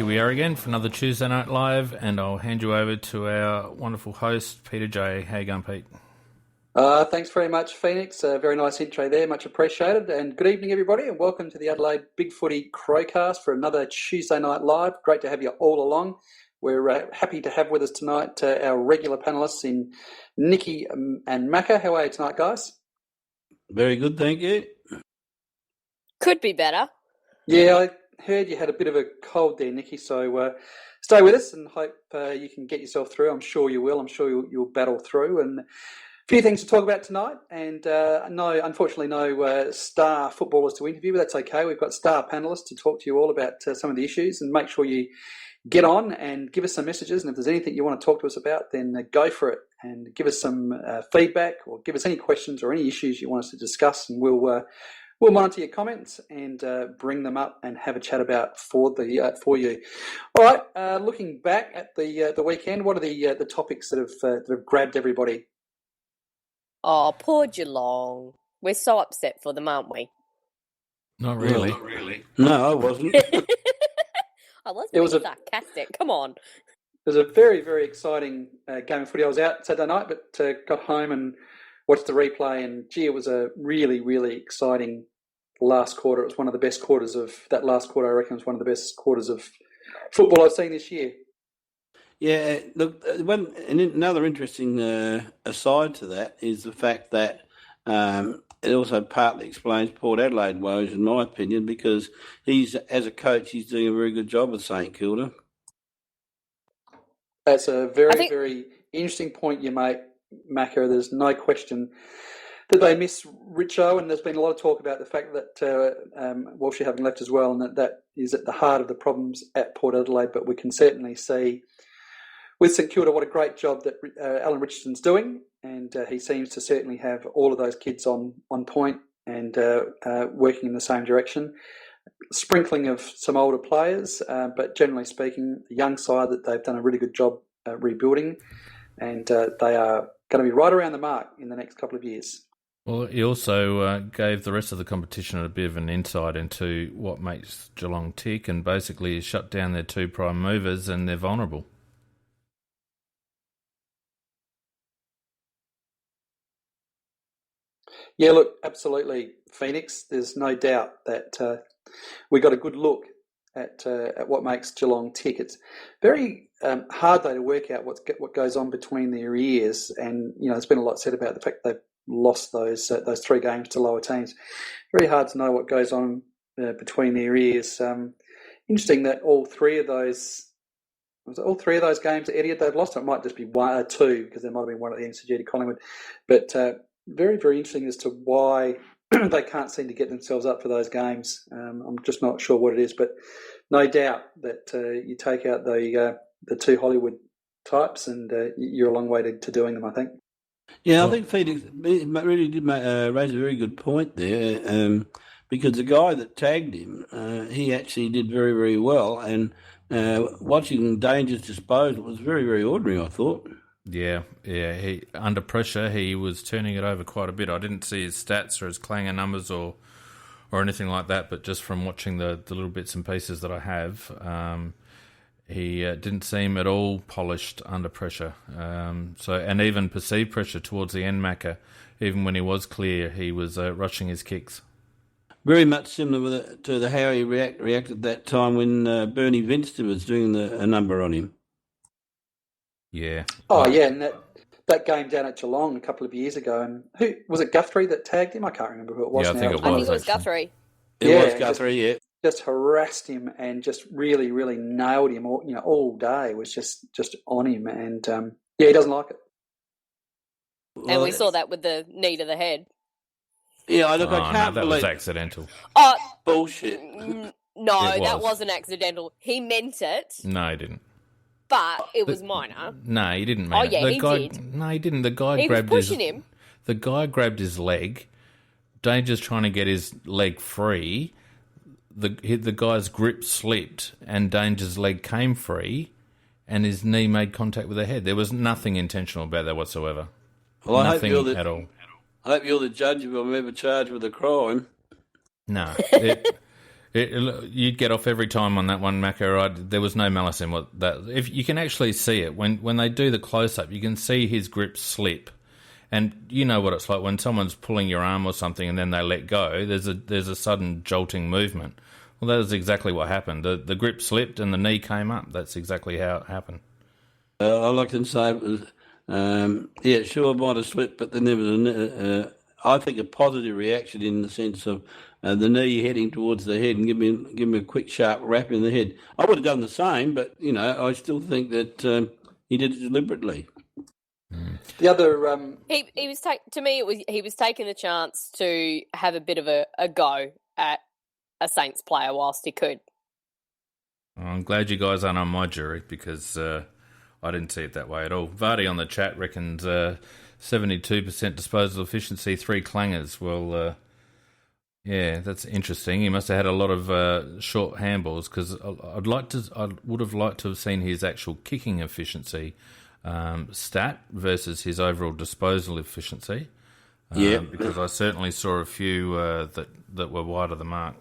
Here we are again for another Tuesday Night Live, and I'll hand you over to our wonderful host, Peter J. How you going, Pete? Thanks very much, Phoenix. Very nice intro there, much appreciated. And good evening, everybody, and welcome to the Adelaide Big Footy CrowCast for another Tuesday Night Live. Great to have you all along. We're happy to have with us tonight our regular panellists in Nikki and Macca. How are you tonight, guys? Very good, thank you. Could be better. Yeah, I heard you had a bit of a cold there, Nikki, so stay with us and hope you can get yourself through. I'm sure you will. I'm sure you'll battle through. And a few things to talk about tonight, and unfortunately no star footballers to interview, but that's okay. We've got star panellists to talk to you all about some of the issues, and make sure you get on and give us some messages. And if there's anything you want to talk to us about, then go for it and give us some feedback, or give us any questions or any issues you want us to discuss, and we'll monitor your comments and bring them up and have a chat about for you. All right, looking back at the weekend, what are the topics that have grabbed everybody? Oh, poor Geelong. We're so upset for them, aren't we? Not really. Not really. No, I wasn't. I was being sarcastic. Come on. It was a very, very exciting game of footy. I was out Saturday night, but got home and watched the replay, and gee, it was a really, really exciting last quarter. It was one of the best quarters of that last quarter. I reckon it was one of the best quarters of football I've seen this year. Yeah, look, another interesting aside to that is the fact that it also partly explains Port Adelaide woes, in my opinion, because as a coach, he's doing a very good job with St Kilda. That's a very, very interesting point you make, Macca. There's no question that they miss Richo, and there's been a lot of talk about the fact that Walshy having left as well, and that is at the heart of the problems at Port Adelaide. But we can certainly see with St Kilda what a great job that Alan Richardson's doing, and he seems to certainly have all of those kids on point and working in the same direction. Sprinkling of some older players, but generally speaking, a young side that they've done a really good job rebuilding, and they are going to be right around the mark in the next couple of years. Well, he also gave the rest of the competition a bit of an insight into what makes Geelong tick, and basically shut down their two prime movers, and they're vulnerable. Yeah, look, absolutely, Phoenix. There's no doubt that we got a good look at what makes Geelong tick. It's very hard, though, to work out what goes on between their ears, and there's been a lot said about the fact they've lost those 3 games to lower teams. Very hard to know what goes on between their ears. Interesting that all three of those games at Etihad they've lost. It might just be 1 or 2, because there might have been one at the MCG to Collingwood, but very, very interesting as to why they can't seem to get themselves up for those games. I'm just not sure what it is, but no doubt that you take out the 2 Hollywood types, and you're a long way to doing them, I think. Yeah, I think Felix really did raise a very good point there, because the guy that tagged him, he actually did very, very well, and watching Danger's disposal was very, very ordinary, I thought. Yeah. He under pressure, he was turning it over quite a bit. I didn't see his stats or his clanger numbers or anything like that, but just from watching the little bits and pieces that I have, he didn't seem at all polished under pressure. And even perceived pressure towards the end, Macca, even when he was clear, he was rushing his kicks. Very much similar to how he reacted that time when Bernie Vinster was doing a number on him. Yeah. Oh, yeah, and that game down at Geelong a couple of years ago, and who was it? Guthrie that tagged him? I can't remember who it was. Yeah, I think it was Guthrie. It was Guthrie, yeah. Just harassed him and just really, really nailed him all day. It was just on him, and he doesn't like it. And we saw that with the knee to the head. Yeah, I can't that believe was accidental. Bullshit. No, that wasn't accidental. He meant it. No, he didn't. But it was minor. No, he didn't mean it. Yeah, he did. No, he didn't. The guy was pushing him. The guy grabbed his leg. Danger's trying to get his leg free. The guy's grip slipped, and Danger's leg came free, and his knee made contact with the head. There was nothing intentional about that whatsoever. Well, nothing at all. I hope you're the judge if I'm ever charged with a crime. No. You'd get off every time on that one, Mako. There was no malice in what that. If you can actually see it when they do the close up, you can see his grip slip, and you know what it's like when someone's pulling your arm or something, and then they let go. There's a sudden jolting movement. Well, that is exactly what happened. The grip slipped and the knee came up. That's exactly how it happened. All I can say was, sure, it might have slipped, but then there was I think a positive reaction in the sense of the knee heading towards the head and give me a quick sharp rap in the head. I would have done the same, but I still think that he did it deliberately. The other he was to me he was taking the chance to have a bit of a go at a Saints player whilst he could. I'm glad you guys aren't on my jury because I didn't see it that way at all. Vardy on the chat reckons 72% disposal efficiency, 3 clangers. Well, yeah, that's interesting. He must have had a lot of short handballs because I would have liked to have seen his actual kicking efficiency stat versus his overall disposal efficiency. Because I certainly saw a few that were wide of the mark.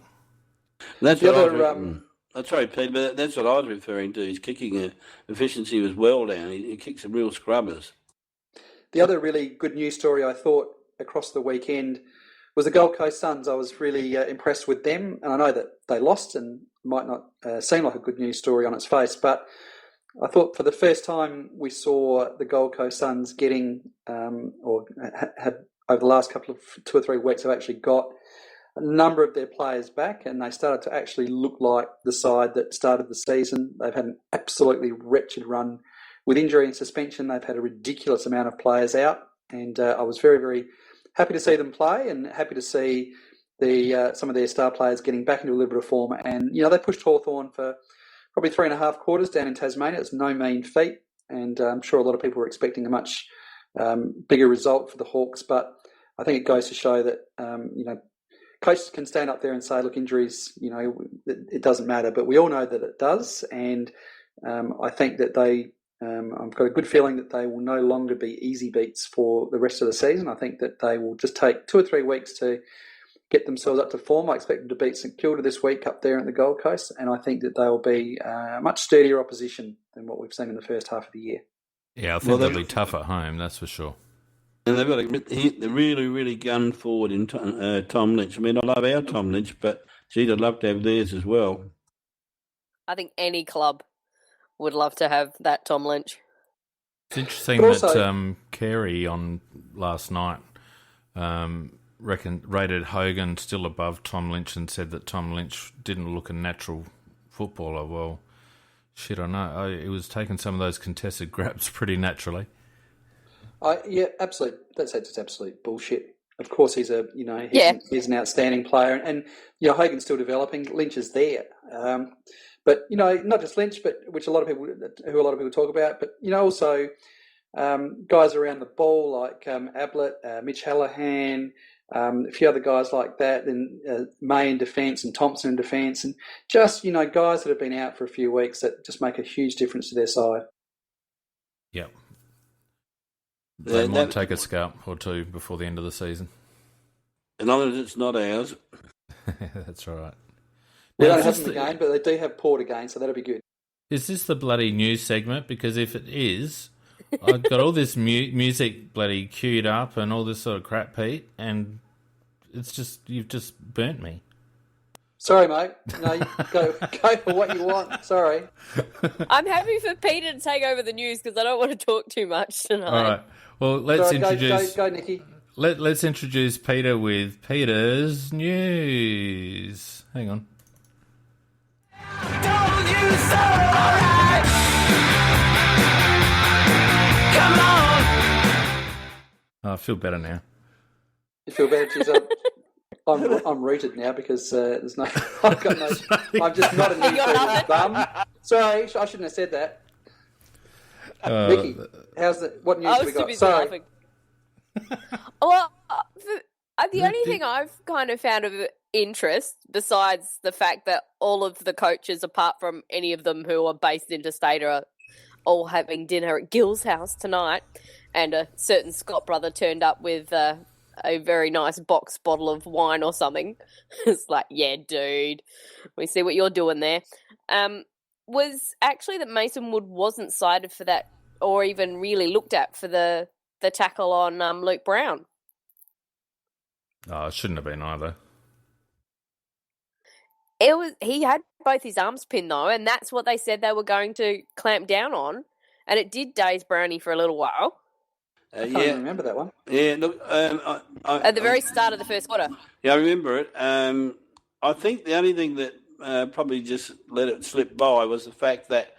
That's sorry, Pete, but that's what I was referring to. His kicking efficiency was well down. He kicked some real scrubbers. The other really good news story I thought across the weekend was the Gold Coast Suns. I was really impressed with them, and I know that they lost and might not seem like a good news story on its face, but I thought for the first time we saw the Gold Coast Suns getting, have over the last couple of 2 or 3 weeks, have actually got a number of their players back, and they started to actually look like the side that started the season. They've had an absolutely wretched run with injury and suspension. They've had a ridiculous amount of players out, and I was very, very happy to see them play and happy to see some of their star players getting back into a little bit of form. And, they pushed Hawthorn for probably 3.5 quarters down in Tasmania. It's no mean feat, and I'm sure a lot of people were expecting a much bigger result for the Hawks, but I think it goes to show that, coaches can stand up there and say, look, injuries, it doesn't matter, but we all know that it does, and I think that I've got a good feeling that they will no longer be easy beats for the rest of the season. I think that they will just take 2 or 3 weeks to get themselves up to form. I expect them to beat St Kilda this week up there in the Gold Coast, and I think that they will be much sturdier opposition than what we've seen in the first half of the year. Yeah, I think they'll be tough at home, that's for sure. And they've got to admit, they're really, really gun forward in Tom Lynch. I mean, I love our Tom Lynch, but geez, I'd love to have theirs as well. I think any club would love to have that Tom Lynch. It's interesting that Carey on last night rated Hogan still above Tom Lynch and said that Tom Lynch didn't look a natural footballer. Well, shit, I know. He was taking some of those contested grabs pretty naturally. Yeah, absolutely. That's absolute bullshit. Of course, he's he's an outstanding player, and Hogan's still developing. Lynch is there, but not just Lynch, but who a lot of people talk about, but also guys around the ball like Ablett, Mitch Hallahan, a few other guys like that, and May in defence and Thompson in defence, and just guys that have been out for a few weeks that just make a huge difference to their side. Yep. They might take a scalp or two before the end of the season. As long as it's not ours. That's right. We don't have them again, but they do have Port again, so that'll be good. Is this the bloody news segment? Because if it is, I've got all this music bloody queued up and all this sort of crap, Pete, and it's just, you've just burnt me. Sorry, mate. No, you go for what you want. Sorry. I'm happy for Peter to take over the news because I don't want to talk too much tonight. All right. Well, let's introduce. Go, Nikki. Let's introduce Peter with Peter's news. Hang on. Told you so, alright. Come on. Oh, I feel better now. You feel better, geez, I'm rooted now because there's no. I've got no. I'm just not a new bum. Sorry, I shouldn't have said that. Nikki, what news have we got? Sorry. Laughing. Well, the only thing I've kind of found of interest, besides the fact that all of the coaches, apart from any of them who are based interstate, are all having dinner at Gil's house tonight, and a certain Scott brother turned up with a a very nice box bottle of wine or something. It's like, yeah, dude, we see what you're doing there. Was actually that Mason Wood wasn't cited for that or even really looked at for the tackle on Luke Brown. Oh, it shouldn't have been either. He had both his arms pinned though, and that's what they said they were going to clamp down on, and it did daze Brownie for a little while. I can't even remember that one. Yeah, look, At the very start of the first quarter. Yeah, I remember it. I think the only thing that probably just let it slip by was the fact that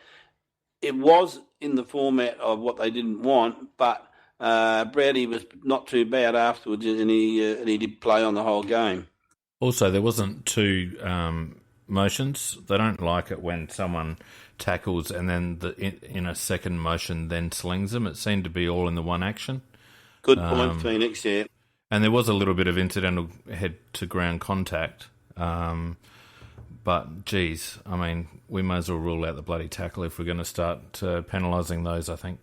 it was in the format of what they didn't want, but Brownie was not too bad afterwards, and he did play on the whole game. Also, there wasn't two motions. They don't like it when someone tackles and then in a second motion then slings them. It seemed to be all in the one action. Good point, Phoenix, yeah. And there was a little bit of incidental head-to-ground contact. But, geez, I mean, we may as well rule out the bloody tackle if we're going to start penalising those, I think.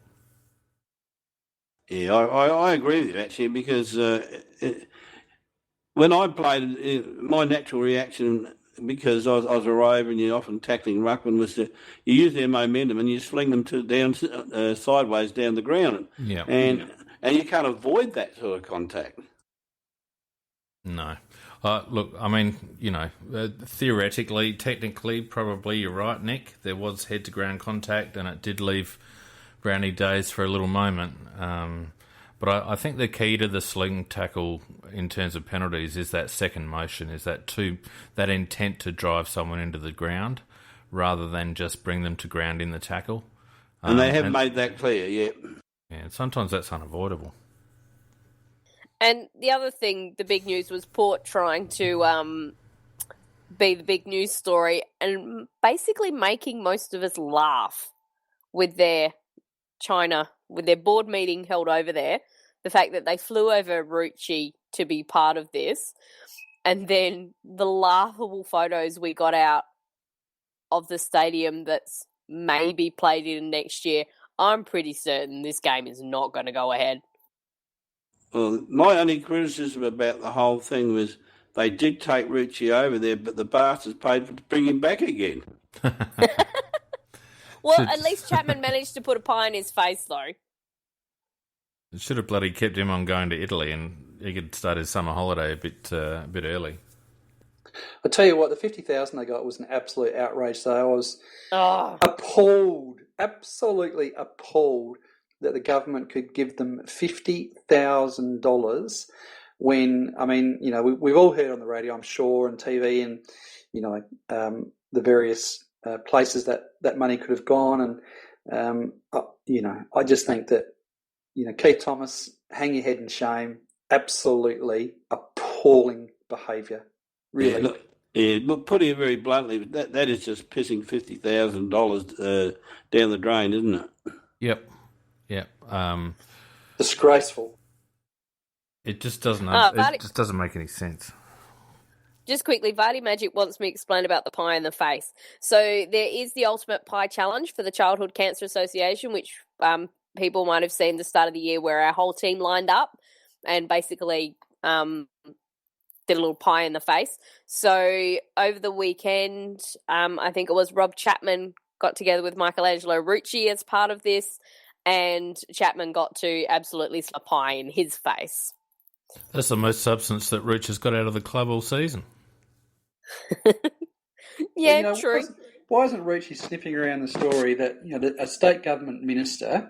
Yeah, I agree with you, actually, because when I played, my natural reaction, because I was a rover and you're often tackling ruckman, was to you use their momentum and you sling them down sideways down the ground. Yeah. And you can't avoid that sort of contact. No. Look, I mean, theoretically, technically, probably you're right, Nick. There was head-to-ground contact and it did leave Brownie dazed for a little moment. But I think the key to the sling tackle in terms of penalties is that second motion, is that intent to drive someone into the ground rather than just bring them to ground in the tackle. And they have made that clear, yeah. Yeah, sometimes that's unavoidable. And the other thing, the big news was Port trying to be the big news story and basically making most of us laugh with their board meeting held over there. The fact that they flew over Rucci to be part of this, and then the laughable photos we got out of the stadium that's maybe played in next year. I'm pretty certain this game is not going to go ahead. Well, my only criticism about the whole thing was they did take Rucci over there, but the bastards paid to bring him back again. Well, at least Chapman managed to put a pie in his face, though. It should have bloody kept him on going to Italy and he could start his summer holiday a bit early. I tell you what, the 50,000 they got was an absolute outrage. So I was appalled, absolutely appalled that the government could give them $50,000 when, I mean, we've all heard on the radio, I'm sure, and TV and, the various places that money could have gone. And, I just think that, Keith Thomas, hang your head in shame, absolutely appalling behaviour. Really. Yeah, look, putting it very bluntly, that is just pissing $50,000 down the drain, isn't it? Yep. Disgraceful. It just doesn't. It just doesn't make any sense. Just quickly, Vardy Magic wants me to explain about the pie in the face. So there is the Ultimate Pie Challenge for the Childhood Cancer Association, which people might have seen the start of the year, where our whole team lined up and basically did a little pie in the face. So over the weekend, I think it was Rob Chapman got together with Michelangelo Rucci as part of this, and Chapman got to absolutely slap pie in his face. That's the most substance that Rucci has got out of the club all season. Yeah, true. Why isn't Rucci sniffing around the story that a state government minister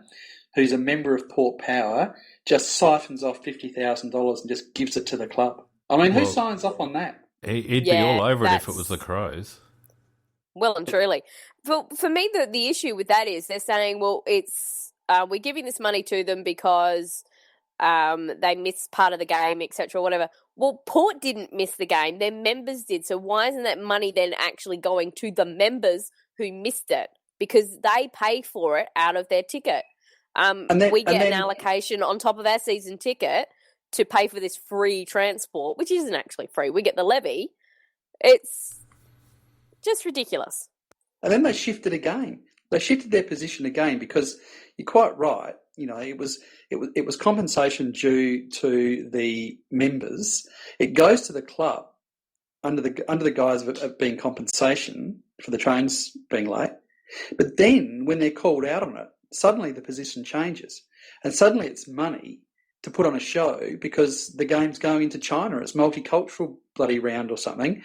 who's a member of Port Power just siphons off $50,000 and just gives it to the club? I mean, who signs off on that? He'd be all over it if it was the Crows. Well and truly. For me, the issue with that is they're saying, well, it's we're giving this money to them because they missed part of the game, etc., whatever. Well, Port didn't miss the game. Their members did. So why isn't that money then actually going to the members who missed it? Because they pay for it out of their ticket. We get an allocation on top of our season ticket to pay for this free transport, which isn't actually free. We get the levy. It's just ridiculous. And then they shifted again. They shifted their position again because you're quite right. it was compensation due to the members. It goes to the club under the guise of being compensation for the trains being late. But then when they're called out on it, suddenly the position changes, and suddenly it's money to put on a show because the game's going into China. It's multicultural bloody round or something,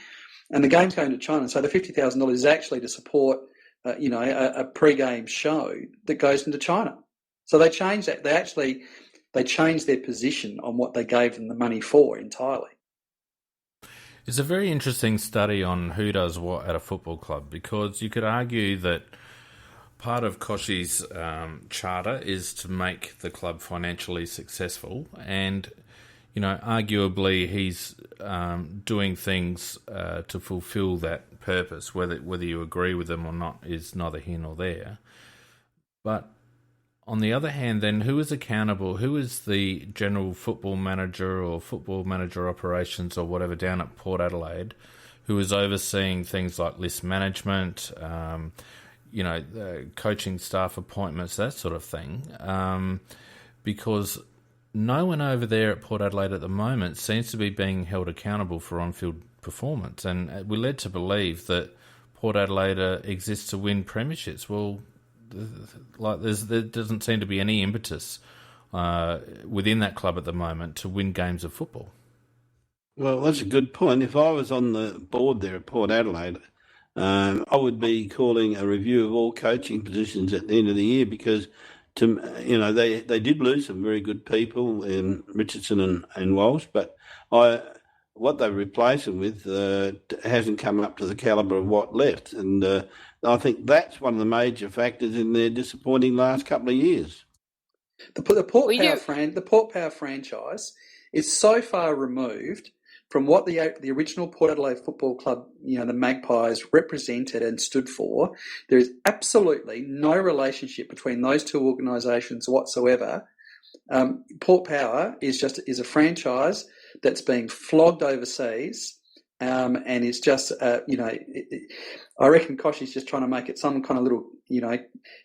and the game's going to China. So the $50,000 is actually to support, a pre-game show that goes into China. So they changed that. They changed their position on what they gave them the money for entirely. It's a very interesting study on who does what at a football club, because you could argue that part of Koshi's charter is to make the club financially successful, and arguably he's doing things to fulfil that purpose. Whether you agree with them or not is neither here nor there. But on the other hand, then who is accountable? Who is the general football manager or football manager operations or whatever down at Port Adelaide, who is overseeing things like list management, coaching staff appointments, that sort of thing? Because no one over there at Port Adelaide at the moment seems to be being held accountable for on-field performance, and we're led to believe that Port Adelaide exists to win premierships. Well, there doesn't seem to be any impetus within that club at the moment to win games of football. Well, that's a good point. If I was on the board there at Port Adelaide, I would be calling a review of all coaching positions at the end of the year, because they did lose some very good people in Richardson and Walsh, but what they replaced them with hasn't come up to the calibre of what left, and I think that's one of the major factors in their disappointing last couple of years. The Port Power franchise is so far removed from what the original Port Adelaide Football Club, the Magpies, represented and stood for. There is absolutely no relationship between those two organisations whatsoever. Port Power is a franchise that's being flogged overseas, and it's just I reckon Koshi's just trying to make it some kind of little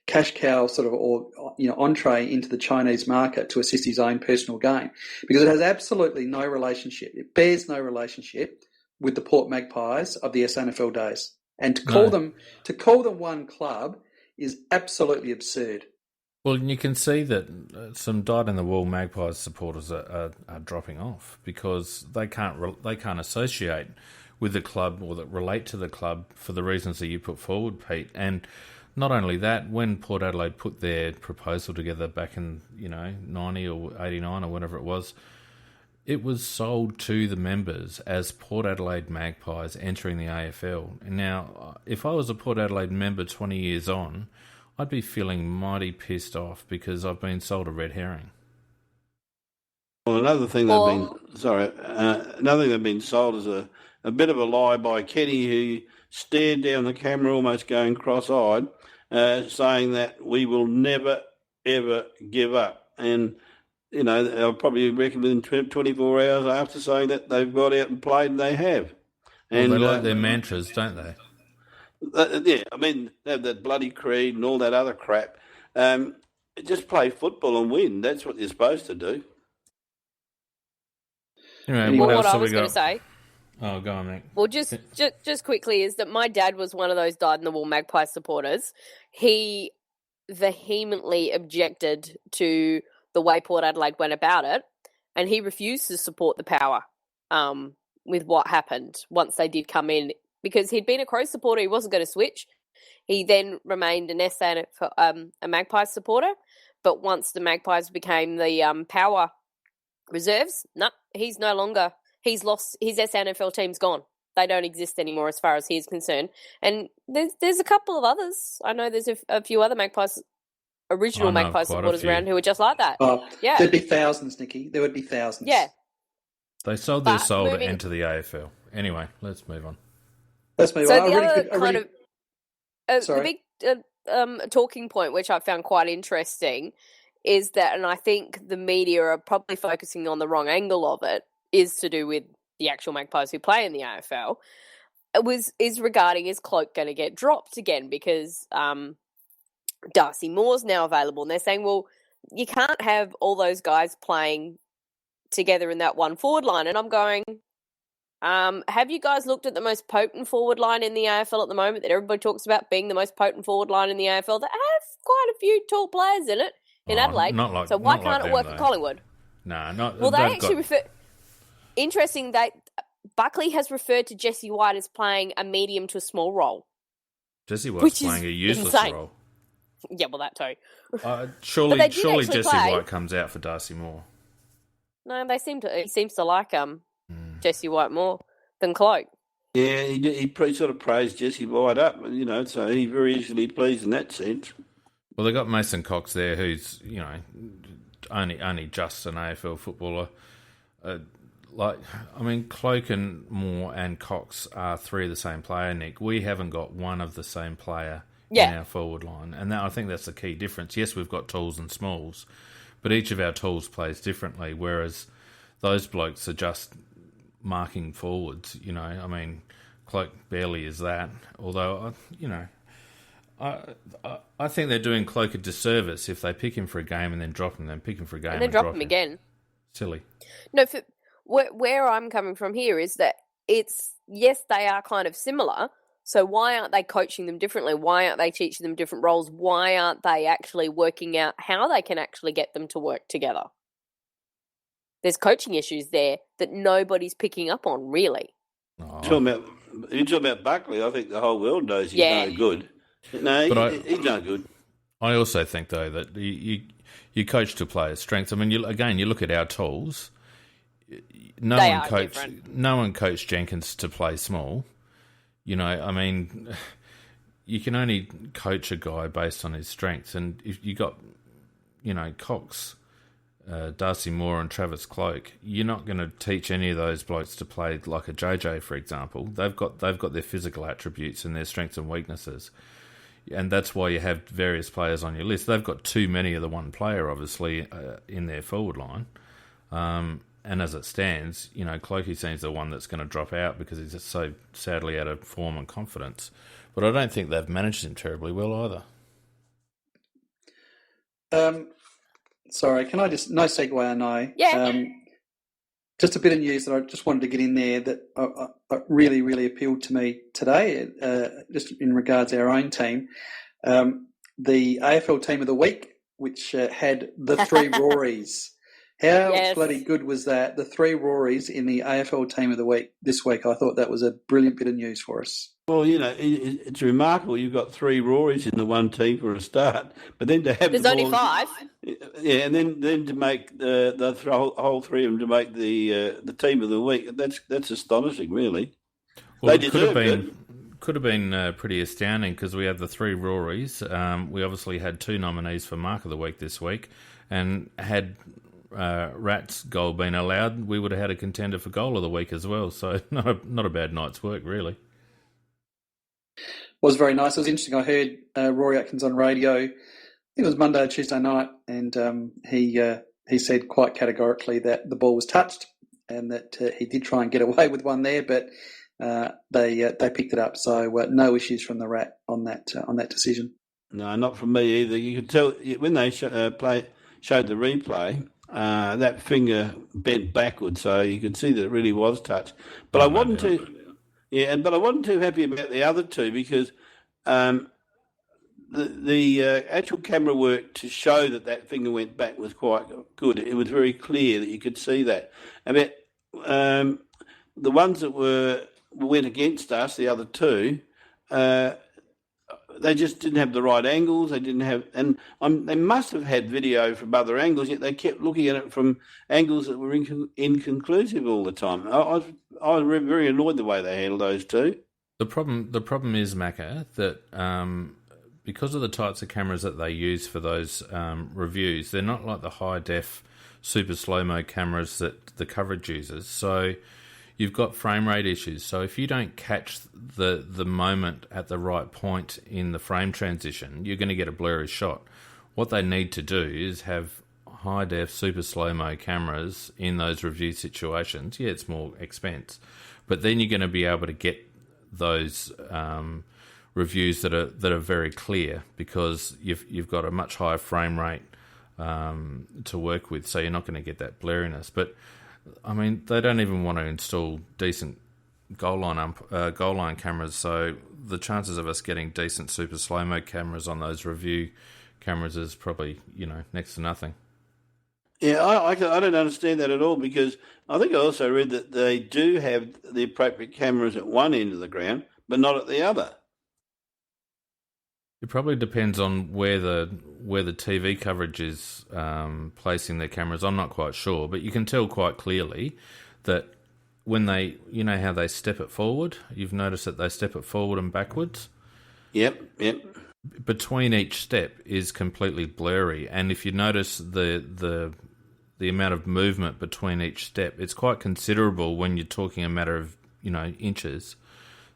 cash cow sort of, or entree into the Chinese market to assist his own personal gain, because it has absolutely no relationship. It bears no relationship with the Port Magpies of the SNFL days, and to call them one club is absolutely absurd. Well, you can see that some dyed-in-the-wool Magpies supporters are dropping off because they can't associate with the club or that relate to the club for the reasons that you put forward, Pete. And not only that, when Port Adelaide put their proposal together back in 90 or 89 or whatever it was sold to the members as Port Adelaide Magpies entering the AFL. And now, if I was a Port Adelaide member 20 years on, I'd be feeling mighty pissed off because I've been sold a red herring. Well, another thing they've been sold is a bit of a lie by Kenny, who stared down the camera almost going cross-eyed, saying that we will never, ever give up. And, I'll probably reckon within 24 hours after saying that they've got out and played, and they have. And they like their mantras, don't they? They have that bloody creed and all that other crap. Just play football and win. That's what you're supposed to do. Anyway, what I was going to say. Oh, go on, Nick. Well, just quickly, is that my dad was one of those dyed-in-the-wool Magpie supporters. He vehemently objected to the way Port Adelaide went about it, and he refused to support the Power with what happened once they did come in, because he'd been a Crow supporter. He wasn't going to switch. He then remained an a Magpies supporter, but once the Magpies became the Power reserves, he's no longer. He's lost his SNFL team's gone. They don't exist anymore as far as he's concerned. And there's a couple of others. I know there's a few other original Magpies supporters around who are just like that. Yeah, there'd be thousands, Nikki. There would be thousands. Yeah, they sold their soul to enter the AFL. Anyway, let's move on. So the big talking point, which I found quite interesting, is that, and I think the media are probably focusing on the wrong angle of it, is to do with the actual Magpies who play in the AFL, is regarding, is Cloak going to get dropped again, because Darcy Moore's now available, and they're saying, well, you can't have all those guys playing together in that one forward line. And I'm going, have you guys looked at the most potent forward line in the AFL at the moment that everybody talks about being the most potent forward line in the AFL that have quite a few tall players in it in Adelaide? So why can't it work at Collingwood? No, not. Well, they actually refer. Interesting that Buckley has referred to Jesse White as playing a medium to a small role. Jesse White's playing a useless role. Yeah, well, that too. Surely Jesse White comes out for Darcy Moore. No, he seems to like Jesse White more than Cloak. Yeah, he sort of praised Jesse White up, so he's very easily pleased in that sense. Well, they got Mason Cox there, who's only just an AFL footballer. Cloak and Moore and Cox are three of the same player, Nick. We haven't got one of the same player in our forward line, and I think that's the key difference. Yes, we've got talls and smalls, but each of our tools plays differently, whereas those blokes are just marking forwards. Cloak barely is that, although, I think they're doing Cloak a disservice if they pick him for a game and then drop him, then pick him for a game and then drop him again. Silly. No, where I'm coming from here is that yes, they are kind of similar, so why aren't they coaching them differently? Why aren't they teaching them different roles? Why aren't they actually working out how they can actually get them to work together? There's coaching issues there that nobody's picking up on, really. You're talking about Buckley. I think the whole world knows he's no good. No, he's no good. I also think, though, that you coach to players' strengths. I mean, you look at our tools. No one coached Jenkins to play small. You can only coach a guy based on his strengths. And if you got, Cox, Darcy Moore and Travis Cloak, you're not going to teach any of those blokes to play like a JJ, for example. They've got their physical attributes and their strengths and weaknesses. And that's why you have various players on your list. They've got too many of the one player, obviously, in their forward line. And as it stands, Clokey seems the one that's going to drop out because he's just so sadly out of form and confidence. But I don't think they've managed him terribly well either. Sorry, can I just... No segue, I know. Yeah. Just a bit of news that I just wanted to get in there that really, really appealed to me today, just in regards to our own team. The AFL Team of the Week, which had the three Rorys. How bloody good was that? The three Rorys in the AFL Team of the Week this week. I thought that was a brilliant bit of news for us. Well, it's remarkable you've got three Rorys in the one team for a start, but then to have there's only five. Yeah, and then to make the whole three of them to make the Team of the Week, that's astonishing, really. Well, it could have been pretty astounding because we had the three Rorys. We obviously had two nominees for Mark of the Week this week, and had Rat's goal been allowed, we would have had a contender for Goal of the Week as well. So not a bad night's work, really. Was very nice. It was interesting. I heard Rory Atkins on radio. I think it was Monday or Tuesday night, and he said quite categorically that the ball was touched and that he did try and get away with one there, but they picked it up. So no issues from the Rat on that decision. No, not from me either. You could tell when they showed the replay, that finger bent backwards, so you could see that it really was touched. But I wasn't too. Yeah, but I wasn't too happy about the other two because the actual camera work to show that finger went back was quite good. It was very clear that you could see that. About the ones that went against us, the other two, they just didn't have the right angles. They didn't have, and they must have had video from other angles. Yet they kept looking at it from angles that were inconclusive all the time. I was very annoyed the way they handled those two. The problem is, Macca, that because of the types of cameras that they use for those reviews, they're not like the high def, super slow mo cameras that the coverage uses. So you've got frame rate issues. So if you don't catch the moment at the right point in the frame transition, you're going to get a blurry shot. What they need to do is have high def, super slow mo cameras in those review situations. Yeah, it's more expense, but then you're going to be able to get those reviews that are very clear because you've got a much higher frame rate to work with, so you're not going to get that blurriness. But I mean, they don't even want to install decent goal line cameras, so the chances of us getting decent super slow-mo cameras on those review cameras is probably, next to nothing. Yeah, I don't understand that at all, because I think I also read that they do have the appropriate cameras at one end of the ground, but not at the other. It probably depends on where the TV coverage is placing their cameras. I'm not quite sure, but you can tell quite clearly that when they, how they step it forward. You've noticed that they step it forward and backwards. Yep. Between each step is completely blurry, and if you notice the amount of movement between each step, it's quite considerable when you're talking a matter of inches.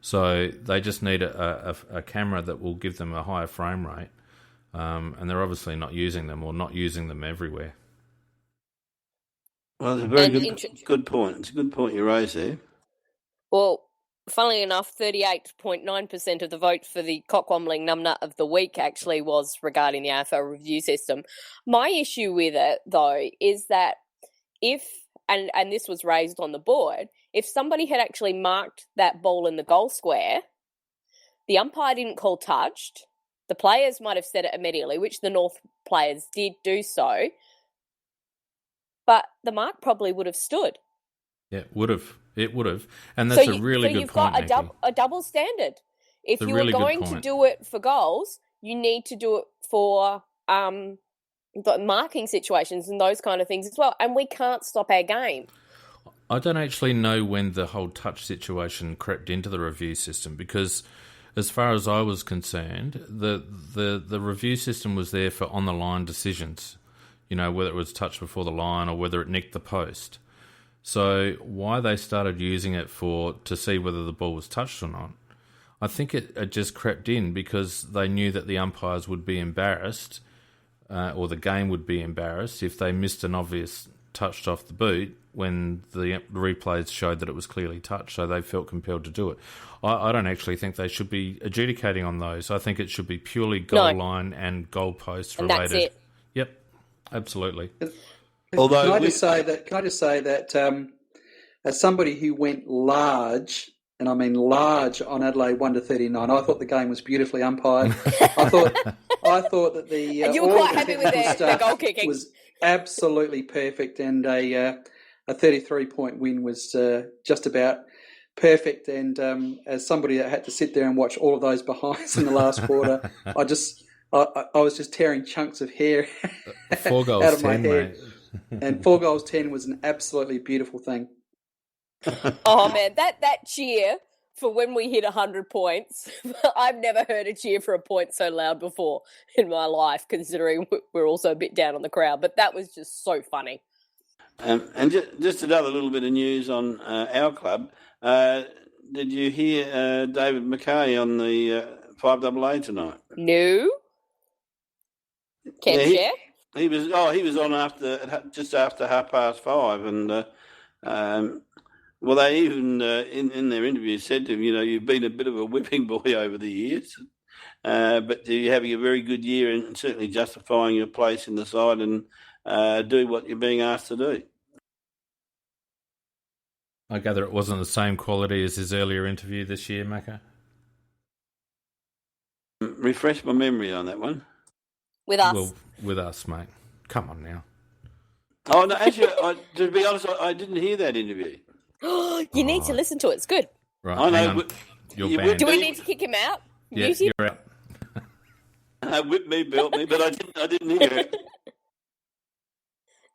So they just need a camera that will give them a higher frame rate, and they're obviously not using them, or not using them everywhere. Well, it's a very good point. It's a good point you raised there. Well, funnily enough, 38.9% of the vote for the cockwombling numbnut of the week actually was regarding the AFL review system. My issue with it, though, is that if, and this was raised on the board, if somebody had actually marked that ball in the goal square, the umpire didn't call touched, the players might have said it immediately, which the North players did do so, but the mark probably would have stood. Yeah, it would have. And that's a really good point, Nikki. So you've got a double standard. If you are going to do it for goals, you need to do it for the marking situations and those kind of things as well. And we can't stop our game. I don't actually know when the whole touch situation crept into the review system, because as far as I was concerned, the review system was there for on-the-line decisions, whether it was touched before the line or whether it nicked the post. So why they started using it to see whether the ball was touched or not, I think it just crept in because they knew that the umpires would be embarrassed, or the game would be embarrassed, if they missed an obvious touched off the boot when the replays showed that it was clearly touched, so they felt compelled to do it. I don't actually think they should be adjudicating on those. I think it should be purely goal line and goal post related. That's it. Yep, absolutely. Although can I just say that as somebody who went large, and I mean large, on Adelaide 1-39, I thought the game was beautifully umpired. I thought that the and you were quite happy with the goal kicking. Was absolutely perfect, and a 33-point win was just about perfect. And as somebody that had to sit there and watch all of those behinds in the last quarter, I was just tearing chunks of hair 4 goals out of my 10, head. mate. And 4 goals 10 was an absolutely beautiful thing. Oh man, that cheer for when we hit 100 points, I've never heard a cheer for a point so loud before in my life, considering we're also a bit down on the crowd. But that was just so funny. And just another little bit of news on our club. Did you hear David McKay on the 5AA tonight? No. Can't share? He was on just after 5:30, and well, they even in their interview said to him, you've been a bit of a whipping boy over the years, but you're having a very good year and certainly justifying your place in the side and do what you're being asked to do. I gather it wasn't the same quality as his earlier interview this year, Macca? Refresh my memory on that one. With us. Well, with us, mate. Come on now. Oh, no, actually, to be honest, I didn't hear that interview. You need to listen to it. It's good. Right, I know. hang on. You're banned. Do we need to kick him out? Yeah, Mute him? you're out. Whipped me, built me, but I didn't hear it.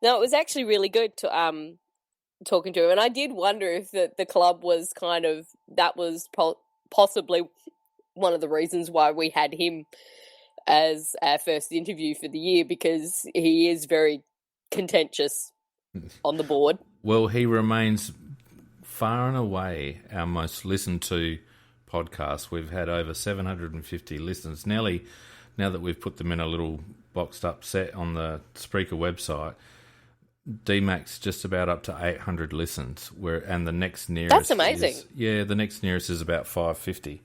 No, it was actually really good to talking to him, and I did wonder if the club was that was possibly one of the reasons why we had him as our first interview for the year, because he is very contentious on the board. Well, he remains far and away our most listened to podcast. We've had over 750 listens. Nearly, now that we've put them in a little boxed up set on the Spreaker website, DMAC's just about up to 800 listens. And the next nearest... That's amazing. The next nearest is about 550.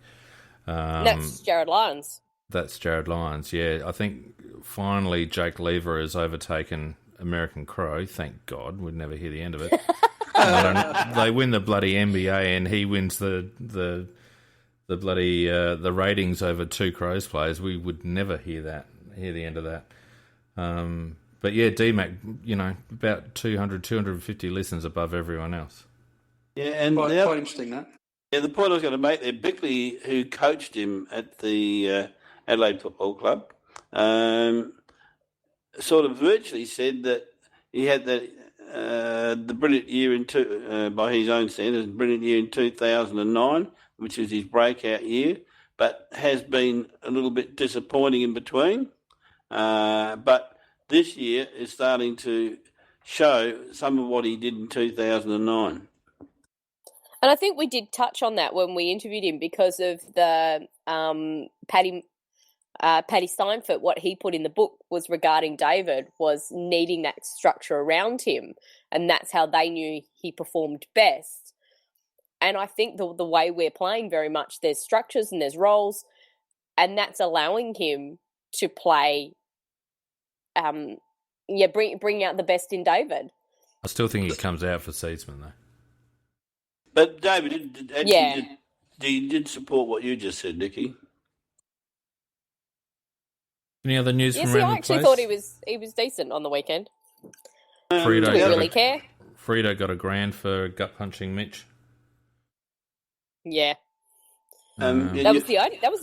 That's Jared Lyons. That's Jared Lyons. Yeah, I think finally Jake Lever has overtaken American Crow. Thank God, we'd never hear the end of it. They win the bloody NBA, and he wins the bloody the ratings over two Crows players. We would never hear the end of that. But yeah, DMAC, about 200, 250 listens above everyone else. Yeah, and Quite interesting, that. Yeah, the point I was going to make there, Bickley, who coached him at the Adelaide Football Club, sort of virtually said that he had the brilliant year by his own standards, brilliant year in 2009, which was his breakout year, but has been a little bit disappointing in between. But this year is starting to show some of what he did in 2009. And I think we did touch on that when we interviewed him because of the Paddy Steinfort. What he put in the book was regarding David was needing that structure around him, and that's how they knew he performed best. And I think the way we're playing very much, there's structures and there's roles, and that's allowing him to play, bring out the best in David. I still think he comes out for Seedsman, though. But David did support what you just said, Nicky. Any other news from I around the actually place? thought he was decent on the weekend. Frito Do we really care? Frito got $1,000 for gut punching Mitch. Yeah. That was the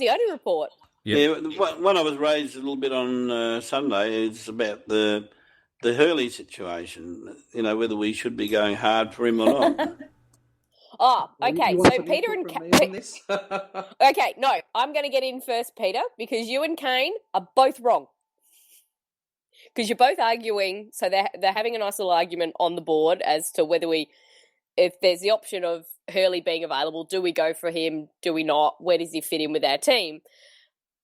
only report. Yep. Yeah, one I was raised a little bit on Sunday is about the Hurley situation. Whether we should be going hard for him or not. Oh, okay. You want So some Peter input and from me on this? okay, no, I'm going to get in first, Peter, because you and Kane are both wrong. Because you're both arguing, so they're having a nice little argument on the board as to whether if there's the option of Hurley being available, do we go for him? Do we not? Where does he fit in with our team?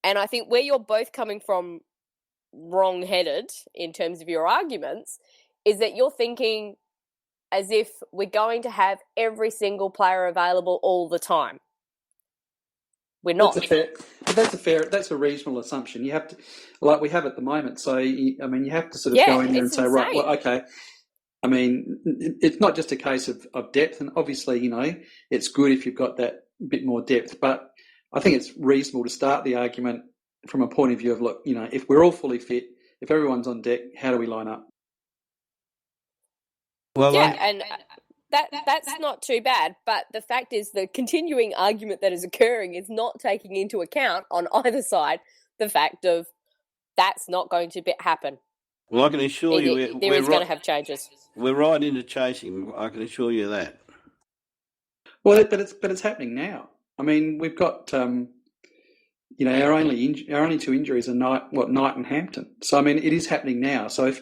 And I think where you're both coming from wrong-headed in terms of your arguments is that you're thinking as if we're going to have every single player available all the time. We're not. That's a reasonable assumption. You have to, like we have at the moment. So, you have to sort of go in there and say, insane. right, well, okay. I mean, it's not just a case of depth, and obviously, it's good if you've got that bit more depth. But I think it's reasonable to start the argument from a point of view of, look, if we're all fully fit, if everyone's on deck, how do we line up? Well, and that's not too bad. But the fact is, the continuing argument that is occurring is not taking into account on either side the fact of that's not going to happen. Well, I can assure you, there is going to have changes. We're right into chasing. I can assure you that. Well, but it's happening now. I mean, we've got our only two injuries are Knight and Hampton. So I mean, it is happening now. So if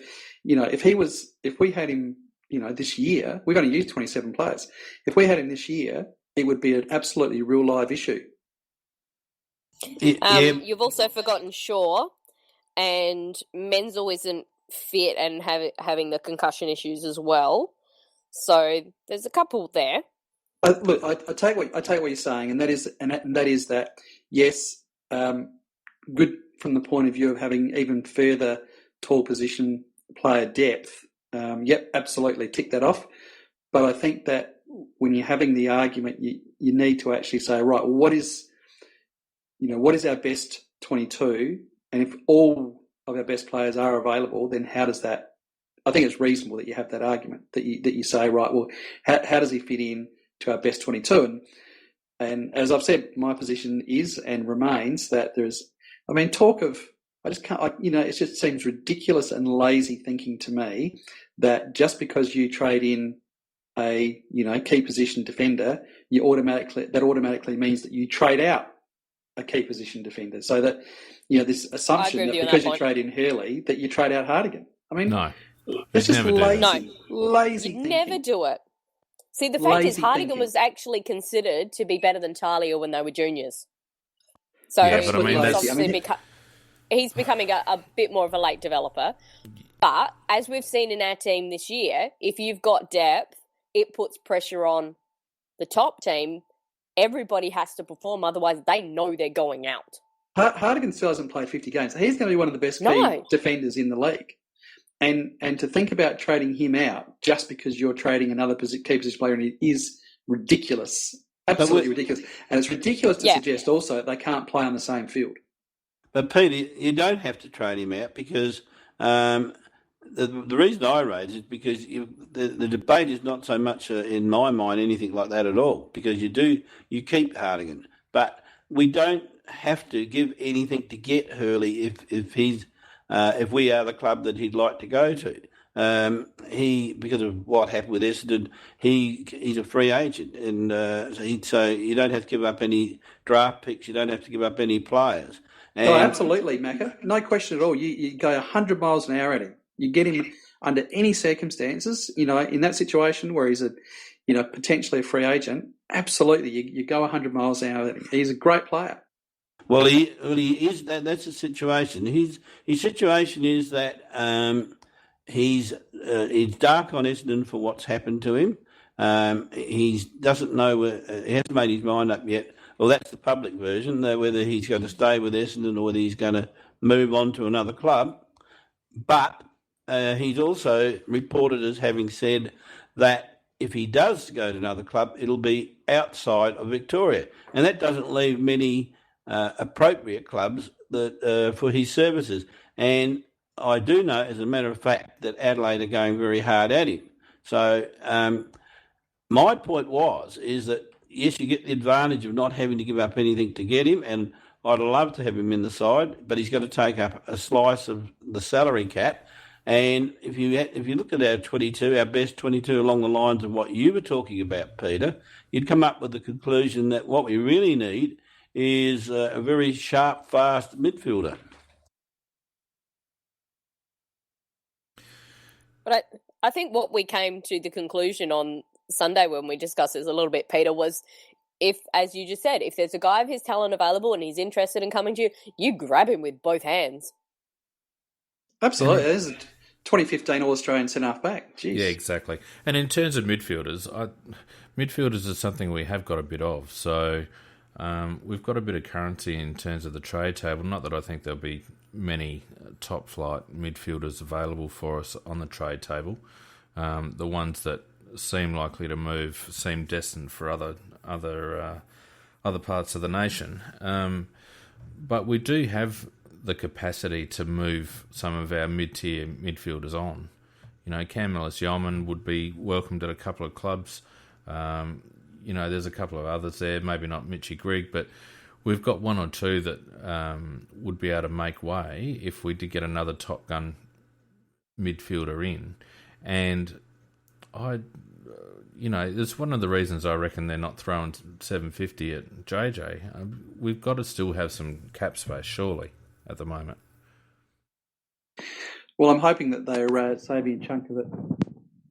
we had him, this year, we're going to use 27 players. If we had him this year, it would be an absolutely real live issue. You've also forgotten Shaw, and Menzel isn't fit and having the concussion issues as well. So there's a couple there. Look, I take what you're saying, and that is that yes, good from the point of view of having even further tall position player depth. Yep, absolutely, tick that off. But I think that when you're having the argument, you need to actually say, right, well, what is our best 22? And if all of our best players are available, then how does that? I think it's reasonable that you have that argument that you say, right, well, how does he fit in to our best 22? And as I've said, my position is and remains that talk of. I just can't. It just seems ridiculous and lazy thinking to me that just because you trade in a key position defender, that automatically means that you trade out a key position defender. So that this assumption that because you trade in Hurley that you trade out Hardigan. I mean, no, it's just lazy. No, lazy. You thinking. never do it. See, the fact is, Hardigan was actually considered to be better than Talia when they were juniors. So yeah, but I mean, he's becoming a bit more of a late developer. But as we've seen in our team this year, if you've got depth, it puts pressure on the top team. Everybody has to perform, otherwise they know they're going out. Hardigan still hasn't played 50 games. He's going to be one of the best key No. defenders in the league. And to think about trading him out just because you're trading another key position player is ridiculous. Absolutely ridiculous. And it's ridiculous to suggest also that they can't play on the same field. But Peter, you don't have to trade him out because the reason I raise it is because the debate is not so much in my mind anything like that at all, because you keep Hardigan, but we don't have to give anything to get Hurley if we are the club that he'd like to go to. Because of what happened with Essendon, he's a free agent, and so you don't have to give up any draft picks, you don't have to give up any players. Oh, absolutely, Macca. No question at all. You go 100 miles an hour at him. You get him under any circumstances, in that situation where he's potentially a free agent. Absolutely, you go 100 miles an hour at him. He's a great player. Well, he is. That's the situation. His situation is that he's dark on Essendon for what's happened to him. He doesn't know. He hasn't made his mind up yet. Well, that's the public version, whether he's going to stay with Essendon or whether he's going to move on to another club. But he's also reported as having said that if he does go to another club, it'll be outside of Victoria. And that doesn't leave many appropriate clubs for his services. And I do know, as a matter of fact, that Adelaide are going very hard at him. So my point is that, yes, you get the advantage of not having to give up anything to get him, and I'd love to have him in the side, but he's got to take up a slice of the salary cap. And if you look at our 22, our best 22 along the lines of what you were talking about, Peter, you'd come up with the conclusion that what we really need is a very sharp, fast midfielder. But I think what we came to the conclusion on Sunday when we discussed this a little bit, Peter, was if, as you just said, if there's a guy of his talent available and he's interested in coming to you, you grab him with both hands. Absolutely. There's a 2015 All-Australian centre-half back. Jeez. Yeah, exactly. And in terms of midfielders, midfielders is something we have got a bit of. So we've got a bit of currency in terms of the trade table. Not that I think there'll be many top-flight midfielders available for us on the trade table. The ones that seem likely to move seem destined for other parts of the nation. But we do have the capacity to move some of our mid-tier midfielders on. Cam Ellis-Yeoman would be welcomed at a couple of clubs. There's a couple of others there, maybe not Mitchie Grigg, but we've got one or two that would be able to make way if we did get another Top Gun midfielder in. And it's one of the reasons I reckon they're not throwing 750 at JJ. We've got to still have some cap space, surely, at the moment. Well, I'm hoping that they're saving a chunk of it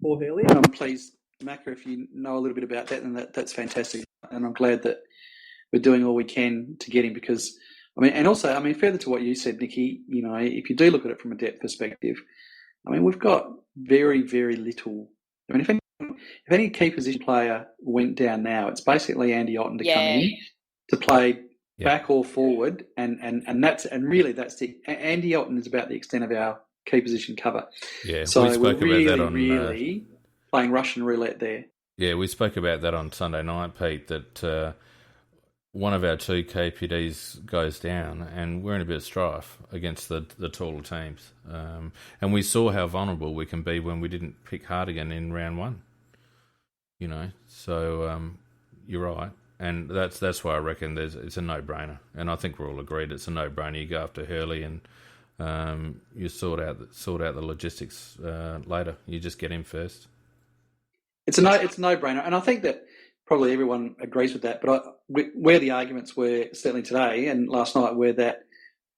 for Hurley. And I'm pleased, Macca, if you know a little bit about that, then that's fantastic. And I'm glad that we're doing all we can to get him because, further to what you said, Nicky, if you do look at it from a depth perspective, we've got very, very little. If any key position player went down now, it's basically Andy Otten to come in to play back or forward, and really that's the Andy Otten is about the extent of our key position cover. Yeah, so we spoke we're about that on really playing Russian roulette there. Yeah, we spoke about that on Sunday night, Pete. That one of our two KPDs goes down, and we're in a bit of strife against the taller teams. And we saw how vulnerable we can be when we didn't pick Hardigan in round one. So you're right, and that's why I reckon it's a no-brainer, and I think we're all agreed it's a no-brainer. You go after Hurley, and you sort out the logistics later. You just get him first. It's a no-brainer, and I think that probably everyone agrees with that. But where the arguments were certainly today and last night were that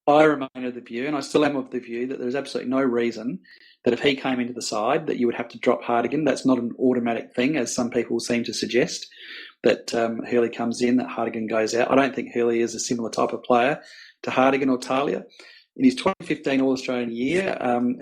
I remain of the view, and I still am of the view, that there's absolutely no reason that if he came into the side that you would have to drop Hardigan. That's not an automatic thing, as some people seem to suggest, that Hurley comes in, that Hardigan goes out. I don't think Hurley is a similar type of player to Hardigan or Talia. In his 2015 All-Australian year,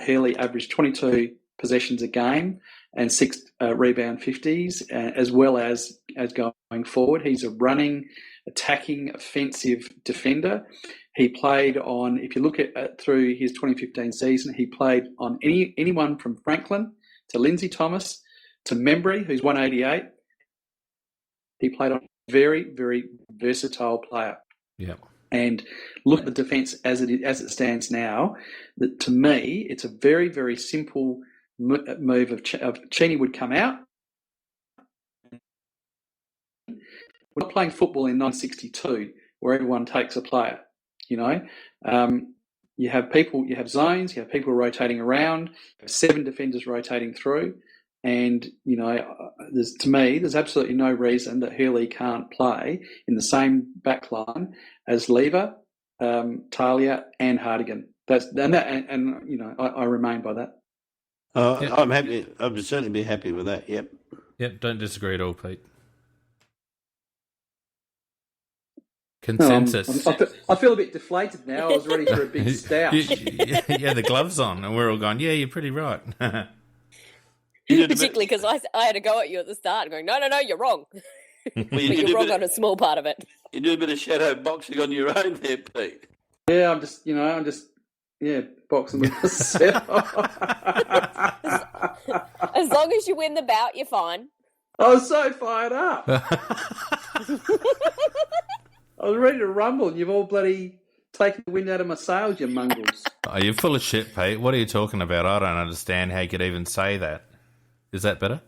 Hurley averaged 22 possessions a game and 6 rebound 50s, as well as going forward. He's a running, attacking, offensive defender. He played on, if you look at through his 2015 season, he played on anyone from Franklin to Lindsay Thomas to Membry, who's 188. He played on a very, very versatile player. Yeah. And look at the defence as it stands now. That to me, it's a very, very simple move of Cheney would come out. We're not playing football in 1962 where everyone takes a player. You have people, you have zones, you have people rotating around, you have 7 defenders rotating through. And, to me, there's absolutely no reason that Hurley can't play in the same backline as Lever, Talia, and Hardigan. I remain by that. Yep. I'm happy. I would certainly be happy with that. Yep. Yep. Don't disagree at all, Pete. Consensus. I feel a bit deflated now. I was ready for a big stout. Yeah, the gloves on, and we're all going, yeah, you're pretty right. Particularly because I had to go at you at the start going, no, you're wrong. But you're wrong on a small part of it. You do a bit of shadow boxing on your own there, Pete. Yeah, I'm just boxing with myself. As long as you win the bout, you're fine. I was so fired up. I was ready to rumble, and you've all bloody taken the wind out of my sails, you mongrels. Oh, you're full of shit, Pete. What are you talking about? I don't understand how you could even say that. Is that better?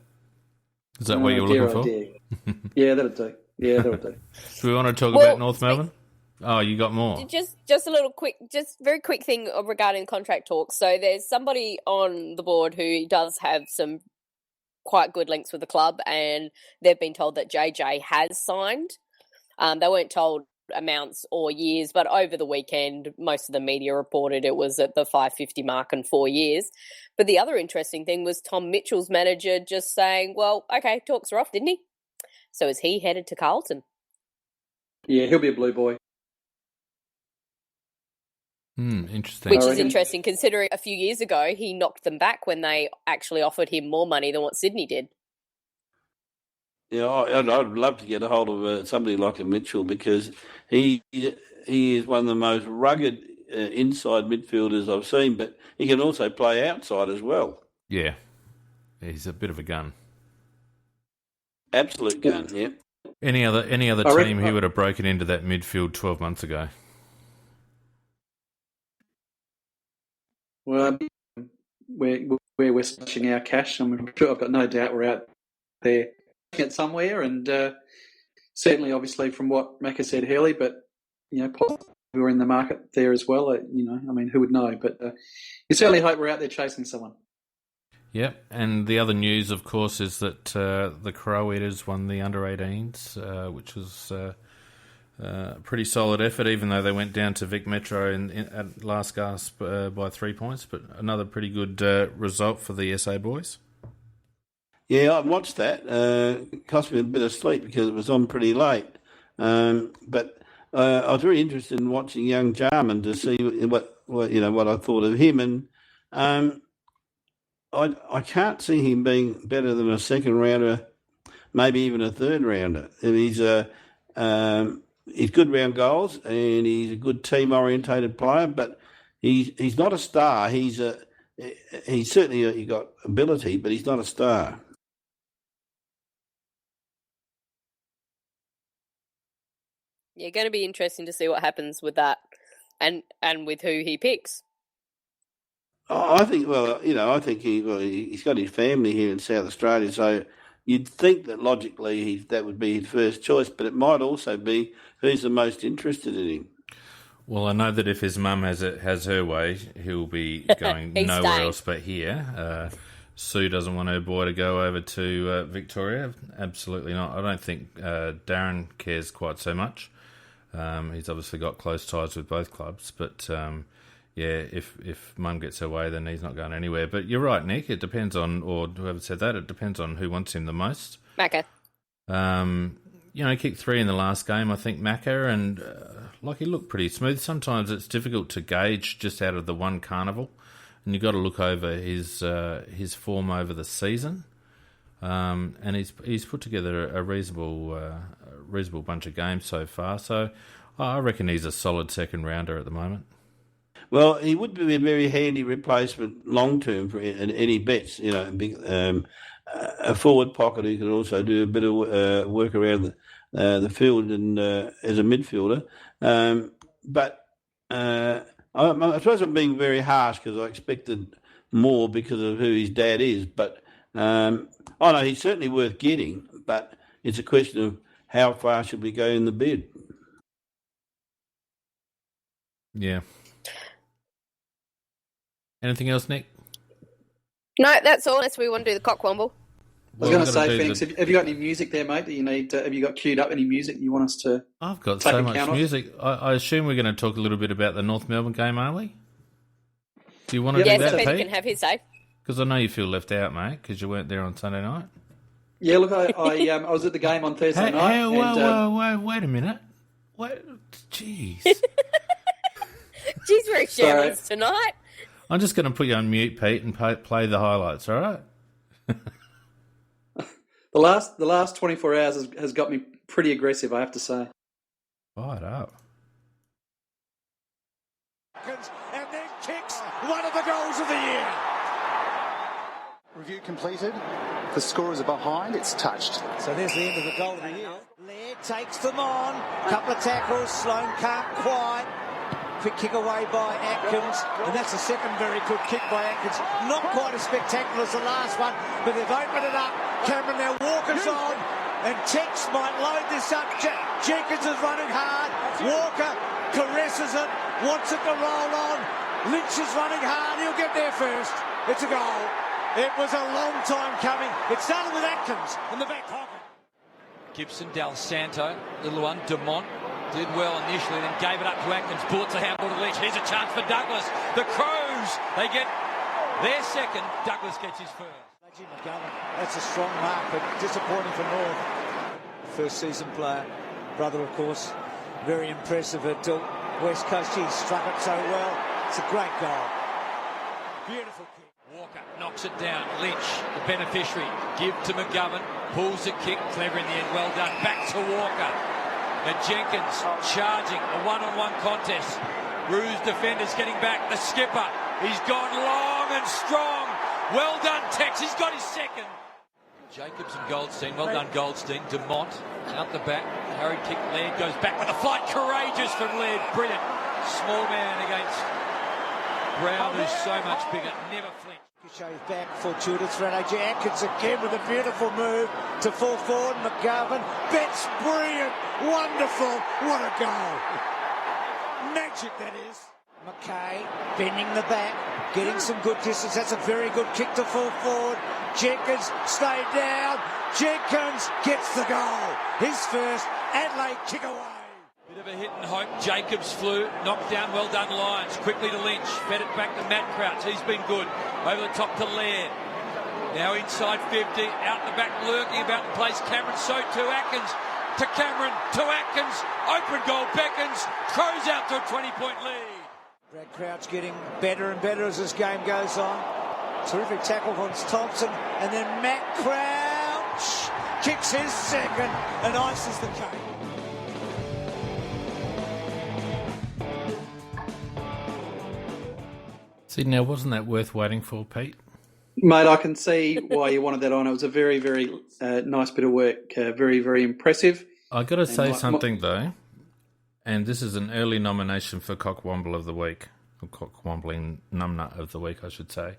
Is that what you were looking for? Yeah, that'll do. Do we want to talk about North Melbourne? Oh, you got more. Just a little quick, just very quick thing regarding contract talks. So there's somebody on the board who does have some quite good links with the club, and they've been told that JJ has signed. They weren't told amounts or years, but over the weekend, most of the media reported it was at the 550 mark in 4 years. But the other interesting thing was Tom Mitchell's manager just saying, well, okay, talks are off, didn't he? So is he headed to Carlton? Yeah, he'll be a blue boy. Interesting. Which is interesting considering a few years ago he knocked them back when they actually offered him more money than what Sydney did. Yeah, I'd love to get a hold of somebody like a Mitchell because he is one of the most rugged inside midfielders I've seen, but he can also play outside as well. Yeah, he's a bit of a gun. Absolute gun, yeah. Any other team he would have broken into that midfield 12 months ago? Well, where we're slashing our cash, I'm sure I've got no doubt we're out there at somewhere, and certainly, obviously, from what Macca said, Hurley, but possibly we're in the market there as well. Who would know? But you certainly hope we're out there chasing someone. Yep, and the other news, of course, is that the Crow Eaters won the under-18s, which was a pretty solid effort, even though they went down to Vic Metro at last gasp by 3 points. But another pretty good result for the SA boys. Yeah, I watched that. It cost me a bit of sleep because it was on pretty late. But I was very interested in watching young Jarman to see what I thought of him, and I can't see him being better than a second rounder, maybe even a third rounder. He's good round goals and he's a good team orientated player, but he's not a star. He's certainly he got ability, but he's not a star. Yeah, going to be interesting to see what happens with that, and with who he picks. I think, he's got his family here in South Australia, so you'd think that logically that would be his first choice, but it might also be who's the most interested in him. Well, I know that if his mum has her way, he'll be going nowhere else but here. Sue doesn't want her boy to go over to Victoria. Absolutely not. I don't think Darren cares quite so much. He's obviously got close ties with both clubs, but if Mum gets her way, then he's not going anywhere. But you're right, Nick. It depends on, or whoever said that, it depends on who wants him the most. Macca. He kicked 3 in the last game, I think, Macca, and he looked pretty smooth. Sometimes it's difficult to gauge just out of the one carnival, and you've got to look over his form over the season. And he's put together a reasonable bunch of games so far. So I reckon he's a solid second rounder at the moment. Well, he would be a very handy replacement long term for any bets. You know, a forward pocket who can also do a bit of work around the field and as a midfielder. But I suppose I'm being very harsh because I expected more because of who his dad is. But I know he's certainly worth getting, but it's a question of how far should we go in the bid. Yeah. Anything else, Nick? No, that's all. Unless we want to do the cockwomble. I was going to say, Phoenix, have you got any music there, mate? Do you need? Have you got queued up any music you want us to? I've got take so a much count off? music. I assume we're going to talk a little bit about the North Melbourne game, are we? Do you want to Yeah, do so that, Peter Pete? can have his say. Because I know you feel left out, mate, because you weren't there on Sunday night. Yeah, look, I was at the game on Thursday night. Hey, whoa, wait a minute. Jeez. She's very shameless tonight. I'm just going to put you on mute, Pete, and play the highlights, all right? The last 24 hours has got me pretty aggressive, I have to say. Right up. And then kicks one of the goals of the year. Review completed. The scorers are behind. It's touched. So there's the end of the goal of the year. Laird takes them on. Couple of tackles. Sloane can't quite. Quick kick away by Atkins. And that's a second very good kick by Atkins. Not quite as spectacular as the last one, but they've opened it up. Cameron now Walker's on. And Tex might load this up. Jenkins is running hard. Walker caresses it. Wants it to roll on. Lynch is running hard. He'll get there first. It's a goal. It was a long time coming. It started with Atkins in the back pocket. Gibson, Del Santo, little one, Demont, did well initially, then gave it up to Atkins. Bullet to handball to Lynch. Here's a chance for Douglas. The Crows, they get their second. Douglas gets his first. Reggie McGovern, that's a strong mark, but disappointing for North. First season player. Brother, of course, very impressive at West Coast. He struck it so well. It's a great goal. Beautiful kick. Walker knocks it down. Lynch, the beneficiary, give to McGovern. Pulls the kick, clever in the end. Well done. Back to Walker. And Jenkins charging a one-on-one contest. Roos defenders getting back. The skipper, he's gone long and strong. Well done, Tex. He's got his second. Jacobs and Goldstein. Well done, Goldstein. Demont out the back. Harry kick. Laird goes back with a flight. Courageous from Laird. Brilliant. Small man against Brown, who's so much bigger. Never flinch. Shave back, fortuitous run. AJ Atkins again with a beautiful move to fall forward. McGovern. Betts, brilliant. Wonderful. What a goal. Magic, that is. McKay bending the back, getting some good distance. That's a very good kick to fall forward. Jenkins stayed down. Jenkins gets the goal. His first Adelaide kick away. Bit of a hit and hope. Jacobs flew, knocked down. Well done, Lyons. Quickly to Lynch. Fed it back to Matt Crouch. He's been good. Over the top to Laird. Now inside 50. Out the back, lurking about the place. Cameron, so too. Atkins to Cameron to Atkins. Open goal beckons. Crows out to a 20-point lead. Brad Crouch getting better and better as this game goes on. Terrific tackle from Thompson. And then Matt Crouch kicks his second and ices the cake. See, now, wasn't that worth waiting for, Pete? Mate, I can see why you wanted that on. It was a very, very nice bit of work. Very, very impressive. I got to say something, though, and this is an early nomination for Cockwomble of the Week, or Cockwombling Numbnut of the Week, I should say.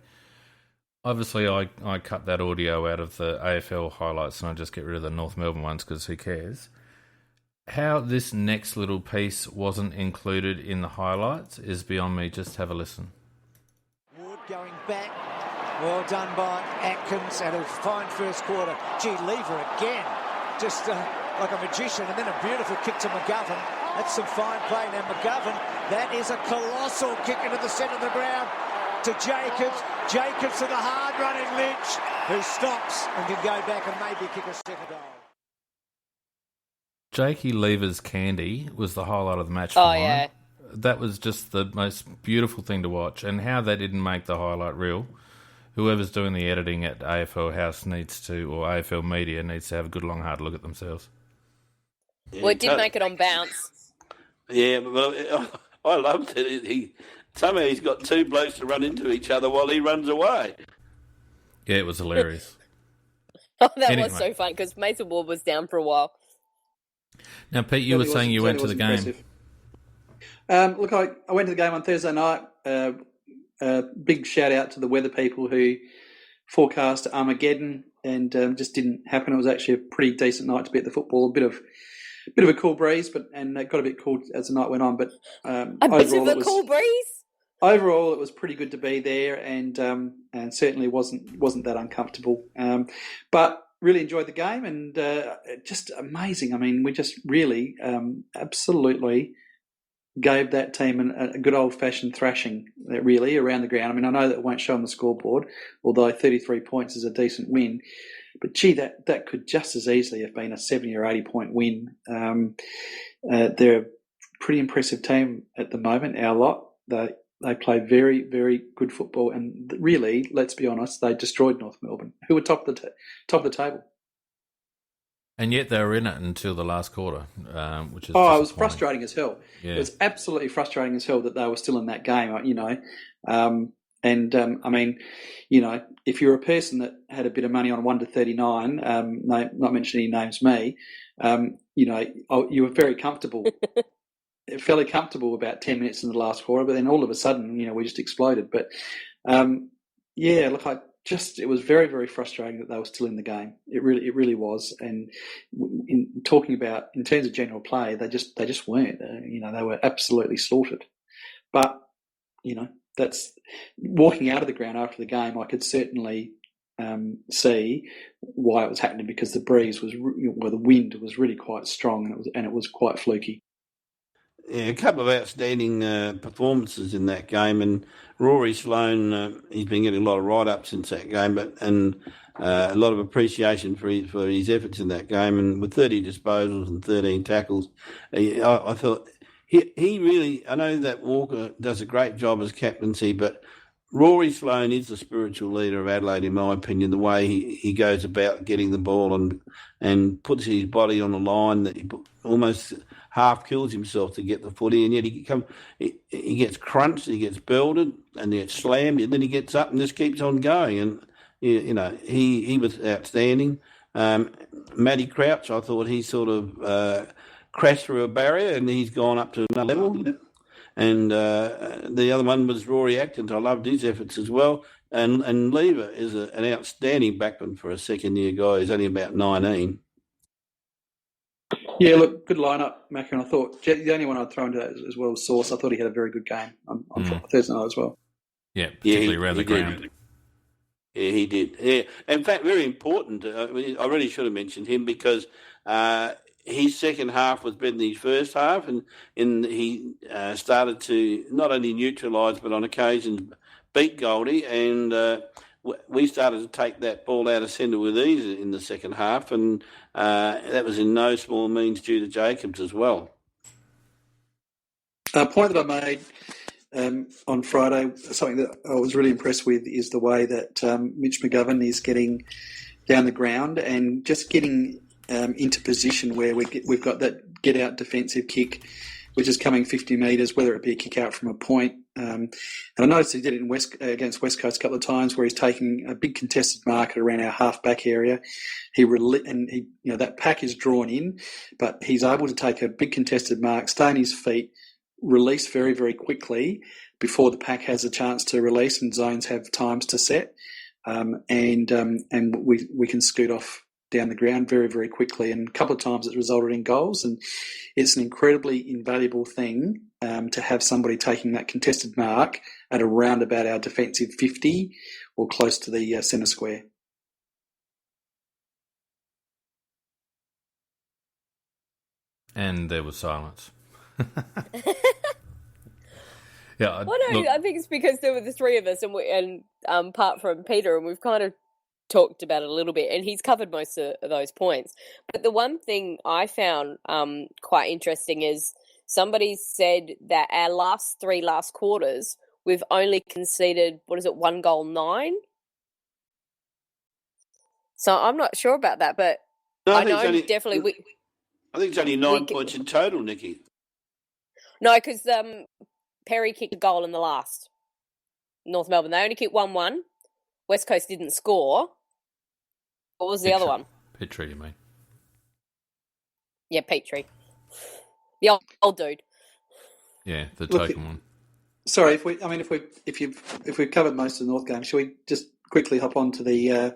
Obviously, I cut that audio out of the AFL highlights and I just get rid of the North Melbourne ones because who cares? How this next little piece wasn't included in the highlights is beyond me. Just have a listen. Wood going back. Well done by Atkins and a fine first quarter. Gee, Lever again. Just like a magician. And then a beautiful kick to McGovern. That's some fine play. Now McGovern, that is a colossal kick into the centre of the ground to Jacobs. Jacobs to the hard-running Lynch, who stops and can go back and maybe kick a second goal. Jakey Lever's candy was the highlight of the match for mine. Yeah. That was just the most beautiful thing to watch. And how they didn't make the highlight reel, whoever's doing the editing at AFL House needs to, or AFL Media needs to have a good long hard look at themselves. Well, it did make it on bounce. Yeah, well, I loved it. Somehow he's got two blokes to run into each other while he runs away. Yeah, it was hilarious. Oh, that Anyway. was so fun because Mason Ward was down for a while. Now, Pete, you were saying you went to the game. Look, I went to the game on Thursday night. Big shout out to the weather people who forecast Armageddon, and just didn't happen. It was actually a pretty decent night to be at the football. A bit of a cool breeze, and it got a bit cool as the night went on. But Cool breeze. Overall, it was pretty good to be there, and certainly wasn't that uncomfortable. But really enjoyed the game, and just amazing. I mean, we just really absolutely gave that team a good old-fashioned thrashing, really, around the ground. I mean, I know that it won't show on the scoreboard, although 33 points is a decent win. But, gee, that could just as easily have been a 70 or 80-point win. They're a pretty impressive team at the moment, our lot. They play very, very good football, and really, let's be honest, they destroyed North Melbourne, who were top of the table. And yet they were in it until the last quarter, which is it was frustrating as hell. Yeah. It was absolutely frustrating as hell that they were still in that game, you know. I mean, you know, if you're a person that had a bit of money on 1 to 39, not mentioning any names, me, you know, you were very comfortable, fairly comfortable about 10 minutes in the last quarter, but then all of a sudden, you know, we just exploded. But yeah, look, it was very, very frustrating that they were still in the game. It really was. And in talking about in terms of general play, they just weren't. You know, they were absolutely slaughtered. But you know, that's walking out of the ground after the game. I could certainly see why it was happening, because the breeze was, the wind was really quite strong, and it was quite fluky. Yeah, a couple of outstanding performances in that game, and Rory Sloane, he's been getting a lot of write-ups since that game, and a lot of appreciation for his efforts in that game. And with 30 disposals and 13 tackles, I thought he really. I know that Walker does a great job as captaincy, but Rory Sloane is the spiritual leader of Adelaide, in my opinion. The way he goes about getting the ball and puts his body on the line, that he almost half kills himself to get the footy, and yet he gets crunched, he gets belted, and he gets slammed, and then he gets up and just keeps on going. And you know, he was outstanding. Matty Crouch, I thought he sort of crashed through a barrier, and he's gone up to another level. And the other one was Rory Atkins. I loved his efforts as well. And Lever is an outstanding backman for a second-year guy. He's only about 19. Yeah, look, good lineup, Mac. And I thought the only one I'd throw into that as well was Sauce. I thought he had a very good game on Thursday night as well. Yeah, particularly around the ground. Yeah, he did. Yeah, in fact, very important. I really should have mentioned him, because his second half was better than his first half, and he started to not only neutralise but on occasions beat Goldie, and we started to take that ball out of centre with ease in the second half, and that was in no small means due to Jacobs as well. A point that I made on Friday, something that I was really impressed with, is the way that Mitch McGovern is getting down the ground and just getting into position where we've got that get-out defensive kick, which is coming 50 metres, whether it be a kick out from a point. And I noticed he did it against West Coast a couple of times, where he's taking a big contested marker around our half-back area. That pack is drawn in, but he's able to take a big contested mark, stay on his feet, release very, very quickly before the pack has a chance to release and zones have times to set. And we can scoot off down the ground very, very quickly. And a couple of times it's resulted in goals, and it's an incredibly invaluable thing to have somebody taking that contested mark at around about our defensive 50 or close to the centre square. And there was silence. Yeah, I think it's because there were the three of us, and apart from Peter, and we've kind of talked about it a little bit, and he's covered most of those points. But the one thing I found quite interesting is somebody said that our last quarters, we've only conceded, 1 goal 9? So I'm not sure about that, but no, I know definitely I think it's only 9 points in total, Nikki. No, because Perry kicked a goal in the last. North Melbourne, they only kicked 1-1. West Coast didn't score. What was the other one? Petrie, you mean? Yeah, Petrie. The old dude. Yeah, the token one. Sorry, if we've covered most of the North game, should we just quickly hop on to the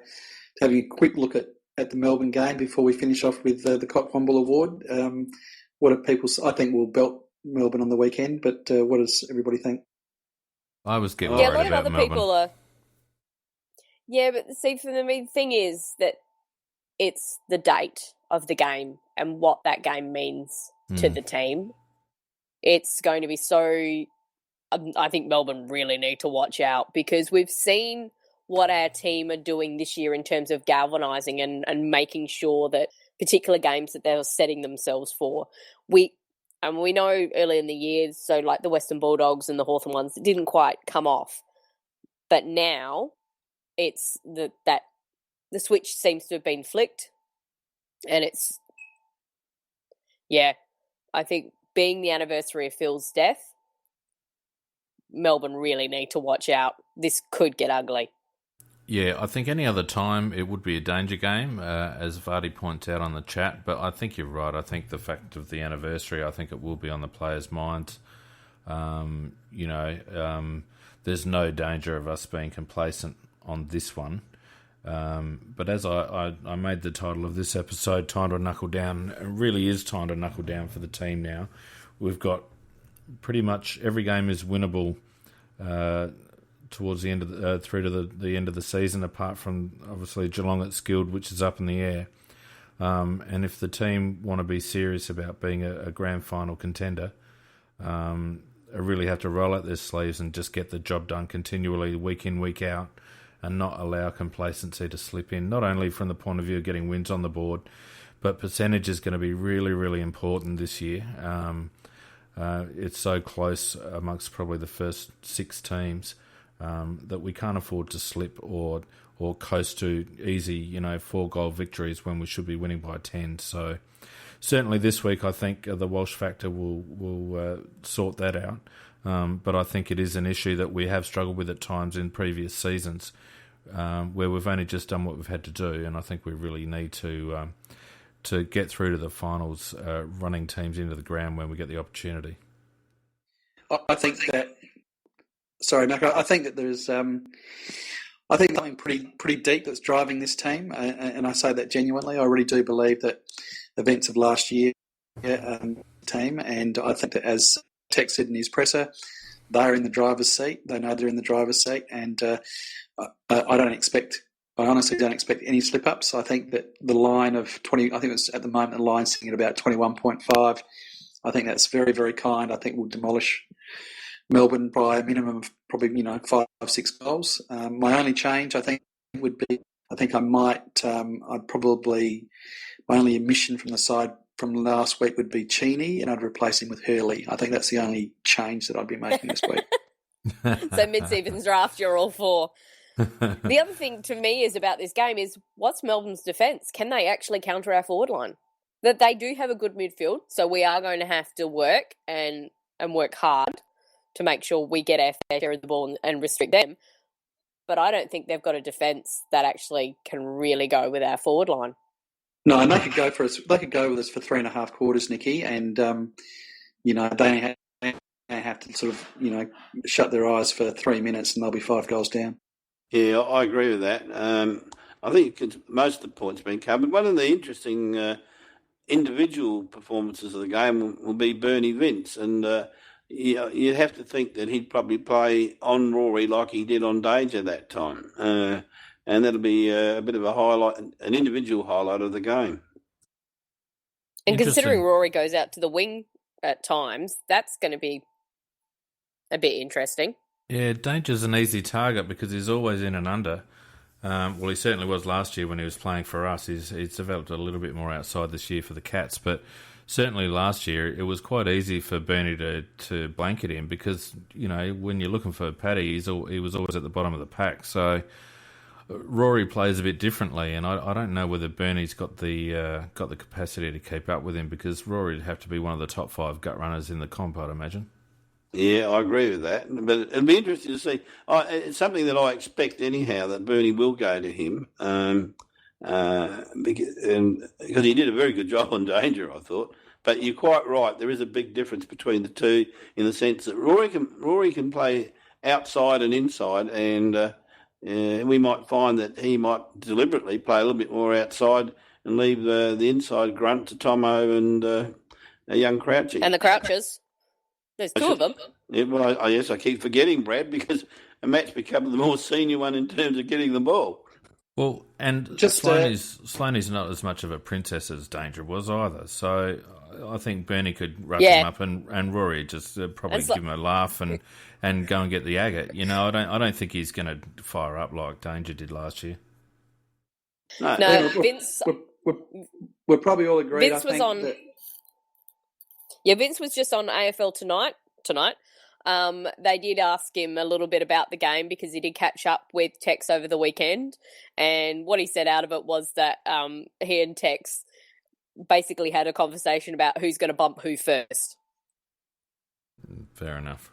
having a quick look at the Melbourne game before we finish off with the Cock Womble Award? What do people? I think we'll belt Melbourne on the weekend, but what does everybody think? I was getting Yeah, a worried lot of about other Melbourne. people are. Yeah, but see, for the main thing is that it's the date of the game and what that game means to the team. It's going to be so. I think Melbourne really need to watch out because we've seen what our team are doing this year in terms of galvanising and making sure that particular games that they're setting themselves for. We know early in the year, so like the Western Bulldogs and the Hawthorn ones, it didn't quite come off. But now it's the switch seems to have been flicked. And it's, yeah, I think being the anniversary of Phil's death, Melbourne really need to watch out. This could get ugly. Yeah, I think any other time it would be a danger game, as Vardy points out on the chat. But I think you're right. I think the fact of the anniversary, I think it will be on the players' minds. There's no danger of us being complacent on this one. But as I made the title of this episode, Time to Knuckle Down, it really is time to knuckle down for the team now. We've got pretty much every game is winnable towards the end of through to the end of the season, apart from obviously Geelong at Skilled, which is up in the air. And if the team want to be serious about being a grand final contender, they really have to roll out their sleeves and just get the job done continually, week in, week out, and not allow complacency to slip in, not only from the point of view of getting wins on the board, but percentage is going to be really, really important this year. It's so close amongst probably the first 6 teams that we can't afford to slip or coast to easy, 4-goal victories when we should be winning by 10. So certainly this week I think the Walsh factor will sort that out. But I think it is an issue that we have struggled with at times in previous seasons where we've only just done what we've had to do, and I think we really need to get through to the finals running teams into the ground when we get the opportunity. I think that... Sorry, Mac, I think that there's... I think something pretty deep that's driving this team, and I say that genuinely. I really do believe that events of last year team, and I think that as Tex said in his presser, they're in the driver's seat. They know they're in the driver's seat, and I honestly don't expect any slip-ups. I think that the line of 20, I think it's at the moment the line's sitting at about 21.5. I think that's very, very kind. I think we'll demolish Melbourne by a minimum of probably 5-6 goals. My only change I think would be my only omission from the side from last week would be Cheney, and I'd replace him with Hurley. I think that's the only change that I'd be making this week. So mid-season draft, you're all for. The other thing to me is about this game is what's Melbourne's defence? Can they actually counter our forward line? That they do have a good midfield, so we are going to have to work and work hard to make sure we get our fair share of the ball and restrict them. But I don't think they've got a defence that actually can really go with our forward line. No, and they could go with us for 3.5 quarters, Nikki, and they have to sort of shut their eyes for 3 minutes and they'll be 5 goals down. Yeah, I agree with that. I think most of the points have been covered. One of the interesting individual performances of the game will be Bernie Vince, and you'd have to think that he'd probably play on Rory like he did on Danger that time. And that'll be a bit of a highlight, an individual highlight of the game. And considering Rory goes out to the wing at times, that's going to be a bit interesting. Yeah, Danger's an easy target because he's always in and under. Well, he certainly was last year when he was playing for us. He's developed a little bit more outside this year for the Cats, but certainly last year it was quite easy for Bernie to blanket him because, when you're looking for Paddy, he was always at the bottom of the pack. So Rory plays a bit differently, and I don't know whether Bernie's got the capacity to keep up with him, because Rory would have to be one of the top 5 gut runners in the comp, I'd imagine. Yeah, I agree with that. But it'll be interesting to see. It's something that I expect anyhow, that Bernie will go to him, because he did a very good job on Danger, I thought. But you're quite right. There is a big difference between the two, in the sense that Rory can play outside and inside, and we might find that he might deliberately play a little bit more outside and leave the inside grunt to Tomo and a young Crouchy. And the Crouchers. There's 2 of them. Yeah, well, I keep forgetting, Brad, because Matt's become the more senior one in terms of getting the ball. Well, and Sloaney's not as much of a princess as Danger was either, so I think Bernie could rough him up, and Rory just probably give him a laugh and go and get the agate. You know, I don't think he's going to fire up like Danger did last year. No, Vince. We're probably all agreed. Vince was on. Yeah, Vince was just on AFL tonight. They did ask him a little bit about the game, because he did catch up with Tex over the weekend, and what he said out of it was that he and Tex basically had a conversation about who's going to bump who first. Fair enough.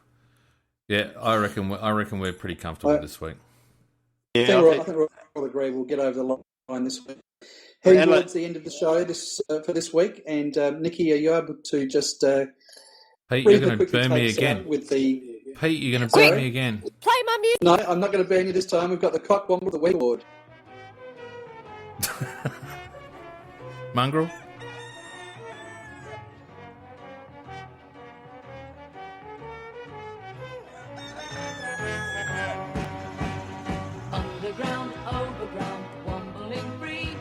Yeah, I reckon we're pretty comfortable this week. Yeah, I think we'll all agree we'll get over the line this week. Heading towards the end of the show for this week, and Nikki, are you able to just Pete, you're going to burn me again. Pete, you're going to burn me again. Play my music. No, I'm not going to burn you this time. We've got the Cock Womble of the Week award. Mongrel? Underground, overground, wombling free.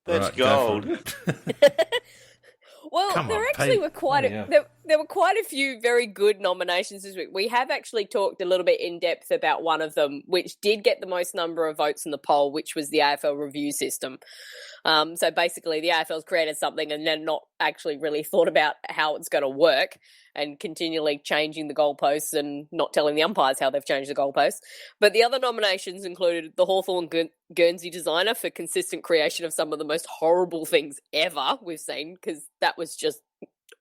That's gold. Well, were quite there were quite a few very good nominations this week. We have actually talked a little bit in depth about one of them, which did get the most number of votes in the poll, which was the AFL review system. So basically, the AFL's created something and then not actually really thought about how it's going to work, and continually changing the goalposts and not telling the umpires how they've changed the goalposts. But the other nominations included the Hawthorn Guernsey designer for consistent creation of some of the most horrible things ever we've seen, because that was just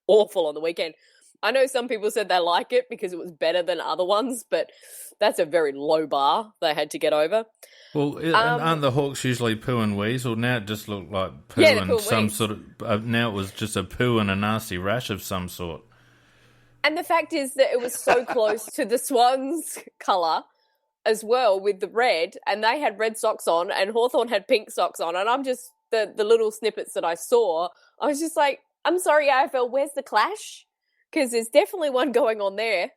awful on the weekend. I know some people said they like it because it was better than other ones, but that's a very low bar they had to get over. Well, aren't the Hawks usually poo and wheeze? Well, now it just looked like poo and some sort of... now it was just a poo and a nasty rash of some sort. And the fact is that it was so close to the Swans colour as well, with the red, and they had red socks on and Hawthorn had pink socks on, and I'm just... The little snippets that I saw, I was just like, I'm sorry, AFL, where's the clash? Because there's definitely one going on there.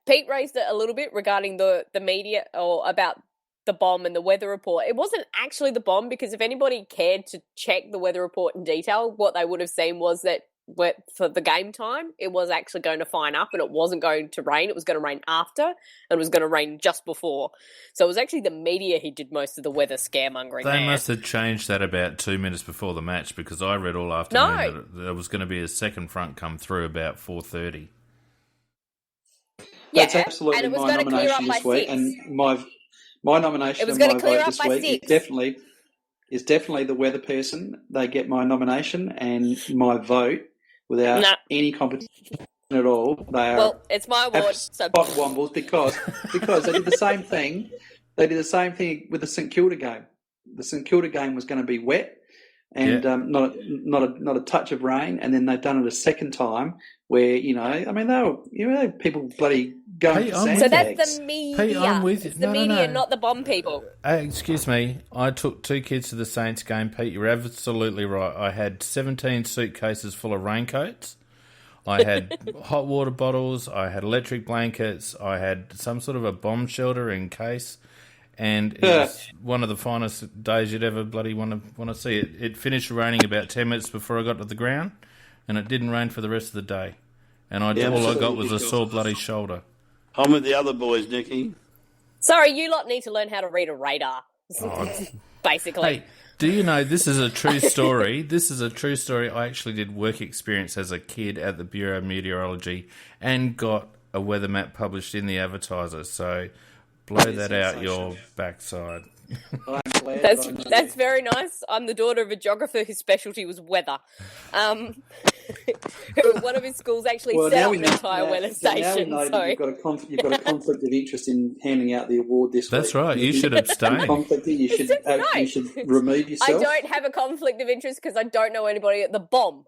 Pete raised it a little bit regarding the media, or about the bomb and the weather report. It wasn't actually the bomb, because if anybody cared to check the weather report in detail, what they would have seen was that for the game time, it was actually going to fine up and it wasn't going to rain. It was going to rain after, and it was going to rain just before. So it was actually the media who did most of the weather scaremongering. They must have changed that about 2 minutes before the match, because I read all afternoon that there was going to be a second front come through about 4:30. That's absolutely my nomination this week, and my nomination and my vote this week is definitely the weather person. They get my nomination and my vote without any competition at all. They are it's my award. Spot wombles because they did the same thing. They did the same thing with the St Kilda game. The St Kilda game was going to be wet and not a touch of rain, and then they've done it a second time where they were people bloody going for sandbags. So that's the media. Pete, I'm with you. It's the media, not the bomb people. Excuse me, I took 2 kids to the Saints game, Pete. You're absolutely right. I had 17 suitcases full of raincoats. I had hot water bottles. I had electric blankets. I had some sort of a bomb shelter in case. And it was one of the finest days you'd ever bloody want to see. It finished raining about 10 minutes before I got to the ground, and it didn't rain for the rest of the day. And all I got was a sore bloody shoulder. I'm with the other boys, Nicky. Sorry, you lot need to learn how to read a radar. Basically. Hey, do you know, this is a true story. This is a true story. I actually did work experience as a kid at the Bureau of Meteorology and got a weather map published in the Advertiser. So blow that out sensational. your backside. I'm glad that I know That's very nice. I'm the daughter of a geographer whose specialty was weather. One of his schools actually set up an entire weather station. Now we know that you've got a conflict of interest in handing out the award this week. That's right. You should abstain. You should remove yourself. I don't have a conflict of interest because I don't know anybody at the Bomb,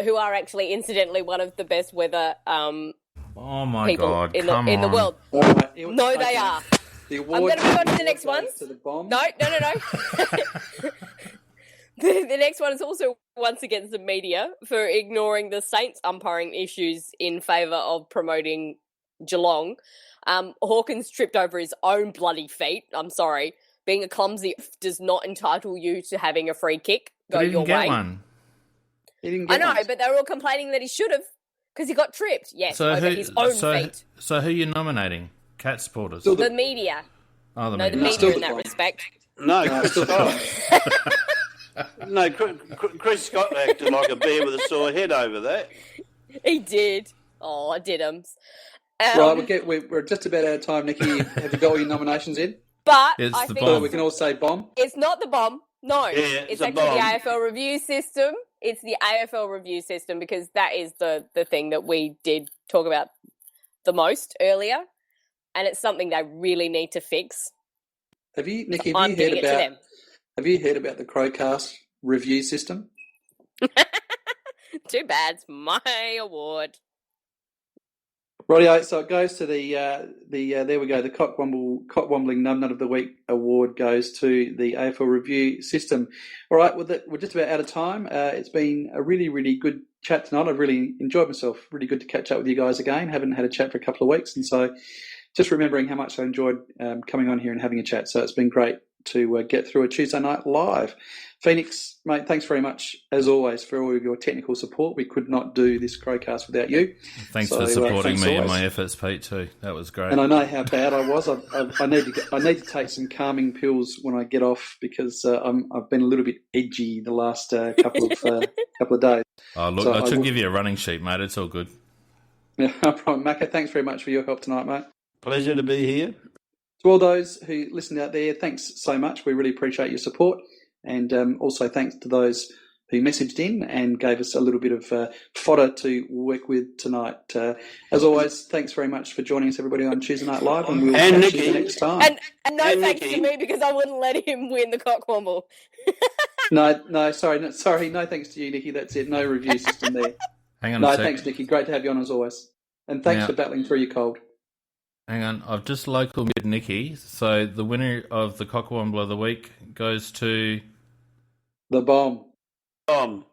who are actually, incidentally, one of the best weather Oh my people God! in Come the on. world. Right, No, they are. The I'm going to move on to the next one. To the Bomb. No. The next one is also once against the media for ignoring the Saints umpiring issues in favour of promoting Geelong. Hawkins tripped over his own bloody feet. I'm sorry. Being a clumsy does not entitle you to having a free kick. Go But he your didn't get way. one. He didn't I get know, one. but they were all complaining that he should have because he got tripped. Yes, over his own feet. So who are you nominating? Cat supporters. Still The media. Oh, the No, the media. media in the that Bomb. respect. No, No, Chris still Scott. No, Chris Scott acted like a bear with a sore head over that. He did. Oh, I did him. Right, we're just about out of time, Nikki. Have you got all your nominations in? But It's I the think Bomb. So we can all say Bomb. it's not the Bomb. No, Yeah, it's it's a actually the Bomb. AFL review system. It's the AFL review system because that is the thing that we did talk about the most earlier, and it's something they really need to fix. Have you, Nikki? I'm giving it to them. Have you heard about the CrowCast review system? Too bad, it's my award. Rightio, so it goes to the there we go, the Cockwombling Numbnut of the Week award goes to the AFL review system. All right, we're just about out of time. It's been a really, really good chat tonight. I've really enjoyed myself. Really good to catch up with you guys again. Haven't had a chat for a couple of weeks, and so just remembering how much I enjoyed coming on here and having a chat. So it's been great to get through a Tuesday night live. Phoenix, mate, thanks very much, as always, for all of your technical support. We could not do this CrowCast without you. Thanks So, for supporting thanks me in always. my efforts, Pete, too. That was great. And I know how bad I was. I need to take some calming pills when I get off because I've been a little bit edgy the last couple of days. Oh, look, So I I should will- give you a running sheet, mate. It's all good. Yeah, no problem. Maka, thanks very much for your help tonight, mate. Pleasure to be here. To all those who listened out there, thanks so much. We really appreciate your support. And also thanks to those who messaged in and gave us a little bit of fodder to work with tonight. As always, thanks very much for joining us, everybody, on Tuesday Night Live, and we'll And catch you Nikki. the next time. And no And thanks Nikki. to me because I wouldn't let him win the Cockwomble. Sorry, no thanks to you, Nikki. That's it. No review system there. Hang on No, a sec. thanks, Nikki. Great to have you on as always. And thanks Now- for battling through your cold. Hang on. I've just local mid Nikki. So the winner of the Cockwomble of the Week goes to... The Bomb. Bomb.